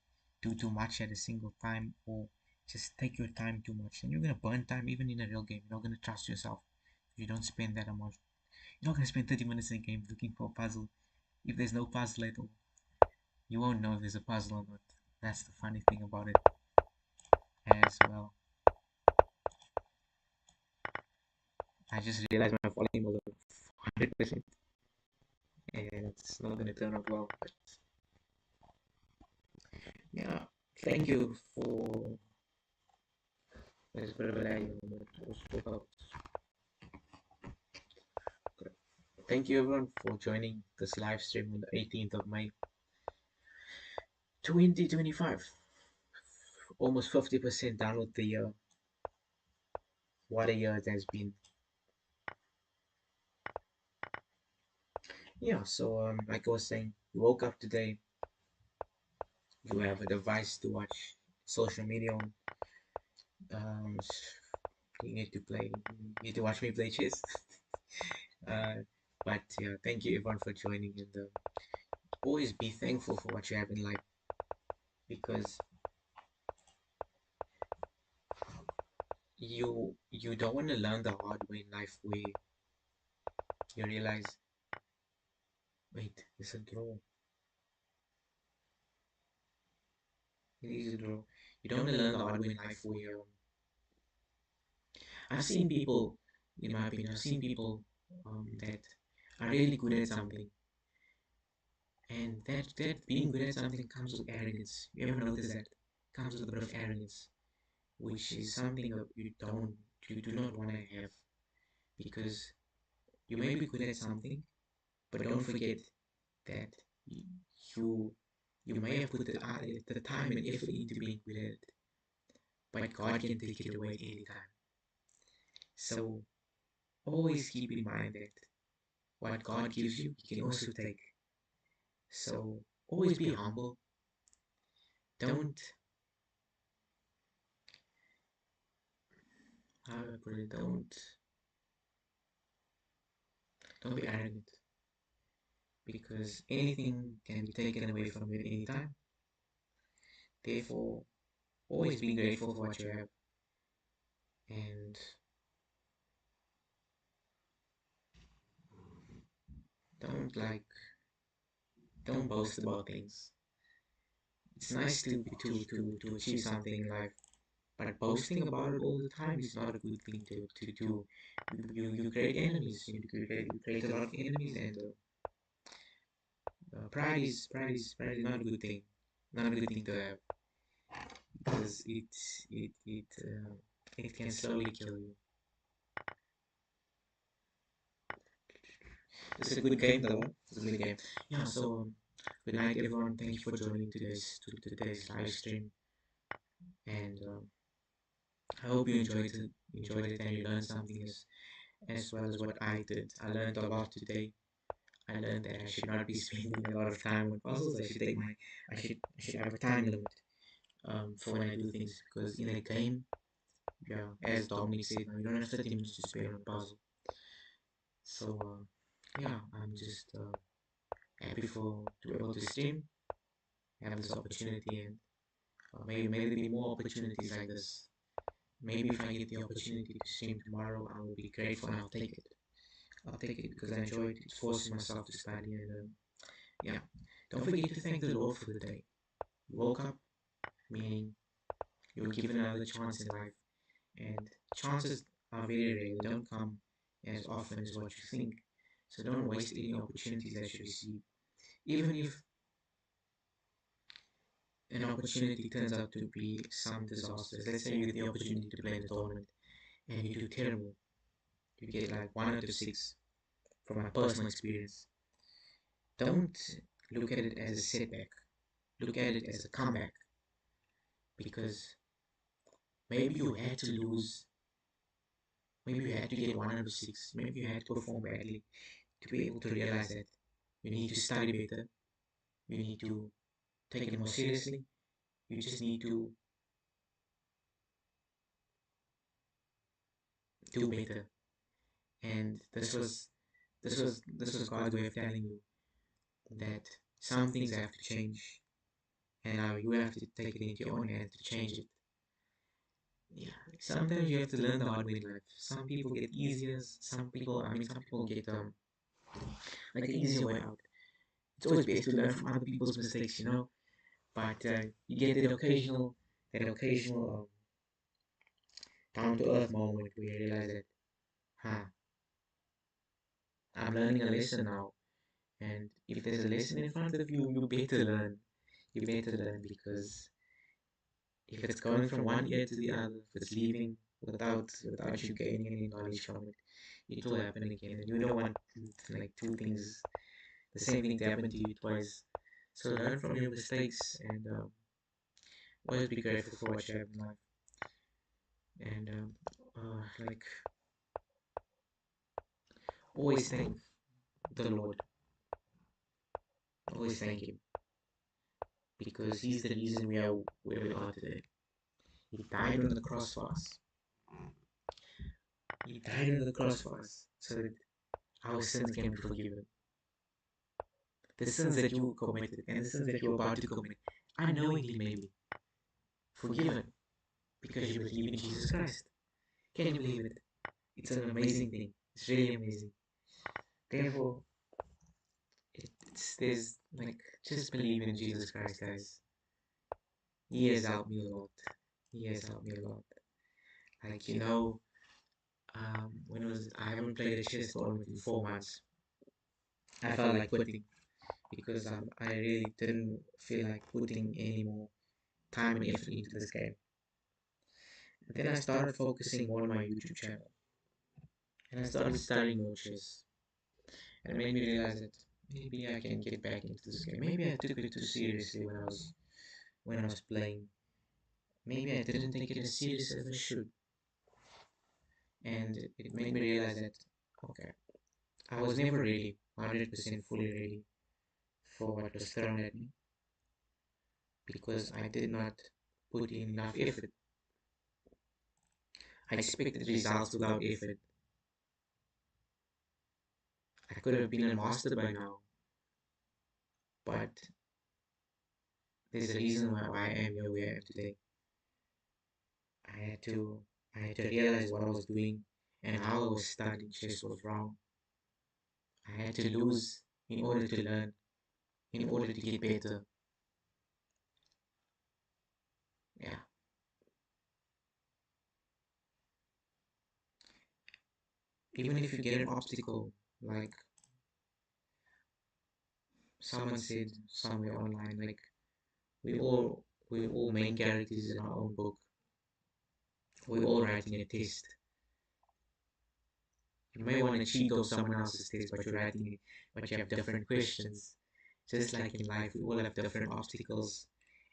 do too much at a single time, or just take your time too much, and you're gonna burn time even in a real game. You're not gonna trust yourself if you don't spend that amount. You're not gonna spend 30 minutes in a game looking for a puzzle if there's no puzzle at all. You won't know if there's a puzzle or not. That's the funny thing about it as well. I just realized my volume was 100%, and it's not gonna turn out well. But yeah, thank you for this privilege. Thank you everyone for joining this live stream on the 18th of May 2025. Almost 50% down with the year. What a year it has been. Yeah, so like I was saying, you woke up today, you have a device to watch social media on. Um, you need to play, you need to watch me play chess. uh, but yeah, thank you everyone for joining, and always be thankful for what you have in life, because you don't want to learn the hard way in life where you realize, wait, it's a draw. It is a draw. You don't want to learn the hard way in life where I've seen people, in my opinion, I've seen people that are really good at something, and that being good at something comes with arrogance. You ever notice that? Comes with a bit of arrogance, which is something that you do not want to have, because you may be good at something, but don't forget that you you may have put the time and effort into being good at it, but God can take it away at any time. So always keep in mind that what God gives you, He can also take. So always be humble. Don't, how do I put it? Don't be arrogant, because anything can be taken away from you at any time. Therefore, always be grateful for what you have, and don't like don't boast about things. It's nice to achieve something in life, but boasting about it all the time is not a good thing to do. You create enemies. You create a lot of enemies, and pride is not a good thing. Not a good thing to have, because it can slowly kill you. It's a good game though. It's a good game. Yeah. So good night, everyone. Thank you for joining today's live stream, and I hope you enjoyed it, and you learned something as well as what I did. I learned a lot today. I learned that I should not be spending a lot of time on puzzles. I should have a time limit for when I do things, because in a game, yeah, as Dominic said, you don't have 30 minutes to spend on a puzzle. So yeah, I'm just happy to be able to stream, have this opportunity, and maybe there be more opportunities like this. Maybe if I get the opportunity to stream tomorrow, I will be grateful, and I'll take it. I'll take it because I enjoy it. It's forcing myself to study, and yeah. Don't forget to thank the Lord for the day. You woke up, meaning you were given another chance in life, and chances are very rare. They don't come as often as what you think. So don't waste any opportunities that you receive. Even if an opportunity turns out to be some disaster. Let's say you get the opportunity to play in a tournament and you do terrible. You get like 1 out of 6, from my personal experience. Don't look at it as a setback. Look at it as a comeback. Because maybe you had to lose. Maybe you had to get 106. Maybe you had to perform badly to be able to realize that you need to study better. You need to take it more seriously. You just need to do better. And this was God's way of telling you that some things have to change, and now you have to take it into your own hands to change it. Yeah, sometimes you have to learn the hard way in life. Some people get easier. Some people get like an easier way out. It's always best to learn from other people's mistakes, you know. But you get that occasional down to earth moment where you realize that, huh, I'm learning a lesson now. And if there's a lesson in front of you, you better learn. You better learn because if it's going from one ear to the other, if it's leaving without you gaining any knowledge from it, it will happen again. And you don't want like two things, the same thing to happen to you twice. So learn from your mistakes and always be grateful for what you have in life. And like always thank the Lord. Always thank Him because He's the reason we are where we are today. He died on the cross for us. He died on the cross for us so that our sins can be forgiven. The sins that you committed and the sins that you're about to commit, unknowingly maybe, forgiven because you believe in Jesus Christ. Can you believe it? It's an amazing thing. It's really amazing. Therefore, there's like just believe in Jesus Christ, guys. He has helped me a lot. He has helped me a lot. Like when was I haven't played a chess tournament in 4 months. I felt like quitting because I really didn't feel like putting any more time and effort into this game. And then I started focusing more on my YouTube channel, and I started studying more chess. And it made me realize that maybe I can get back into this game. Maybe I took it too seriously when I was playing. Maybe I didn't take it as serious as I should. And it made me realize that okay, I was never ready, 100% fully ready for what was thrown at me because I did not put in enough effort. I expected results without effort. I could have been a master by now, but there's a reason why I am here where I am today. I had to I had to realize what I was doing and how I was studying chess was wrong. I had to lose in order to learn, in order to get better. Yeah. Even if you get an obstacle, like someone said somewhere online, like we all main characters in our own book. We're all writing a test. You may want to cheat on someone else's test, but you have different questions. Just like in life, we all have different obstacles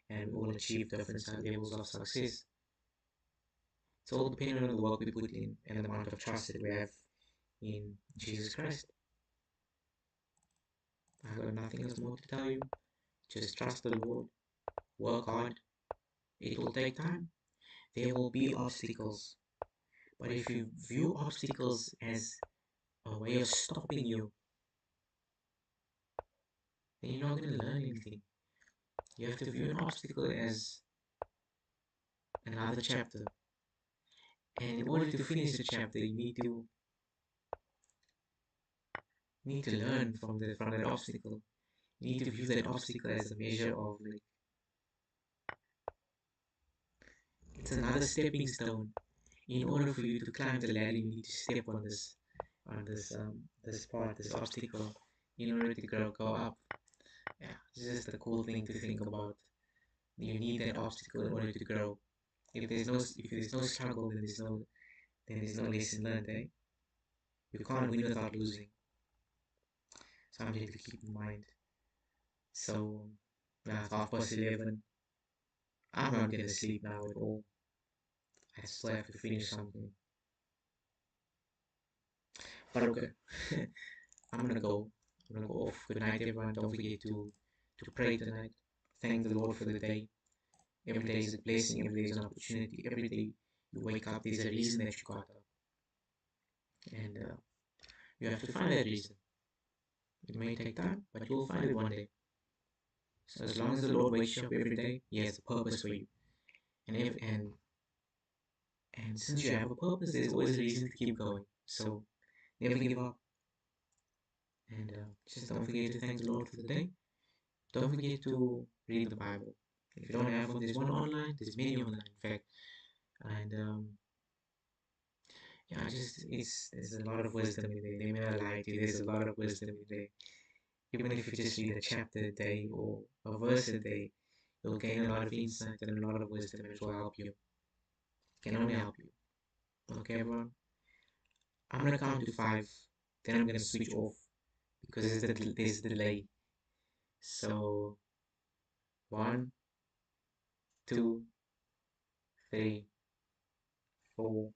and we all achieve different levels of success. It's all dependent on the work we put in and the amount of trust that we have in Jesus Christ. I've got nothing else more to tell you. Just trust the Lord, work hard. It will take time. There will be obstacles. But if you view obstacles as a way of stopping you, then you're not going to learn anything. You have to view an obstacle as another chapter. And in order to finish the chapter, you need to learn from that obstacle. You need to view that obstacle as a measure of like it's another stepping stone. In order for you to climb the ladder, you need to step on this part, this obstacle, in order to go up. Yeah, it's just a cool thing to think about. You need that obstacle in order to grow. If there's no struggle, then there's no lesson learned, eh? You can't win without losing. something to keep in mind. So now it's 11:30. I'm not gonna sleep now at all. I still have to finish something. But okay, I'm gonna go. I'm gonna go off. Good night, everyone. Don't forget to pray tonight. Thank the Lord for the day. Every day is a blessing. Every day is an opportunity. Every day you wake up, there's a reason that you got up, and you have to find that reason. It may take time, but you'll find it one day. So as long as the Lord wakes you up every day, He has a purpose for you. And since you have a purpose, there's always a reason to keep going. So never give up, and just don't forget to thank the Lord for the day. Don't forget to read the Bible. If you don't have one, there's one online. There's many online, in fact. And yeah, just it's there's a lot of wisdom in there. They may not lie to you. There's a lot of wisdom in there. Even if you just read a chapter a day or a verse a day, you'll gain a lot of insight and a lot of wisdom, and it will help you. It can only help you. Okay, everyone. I'm gonna count to five. Then I'm gonna switch off because there's a delay. So 1, 2, 3, 4,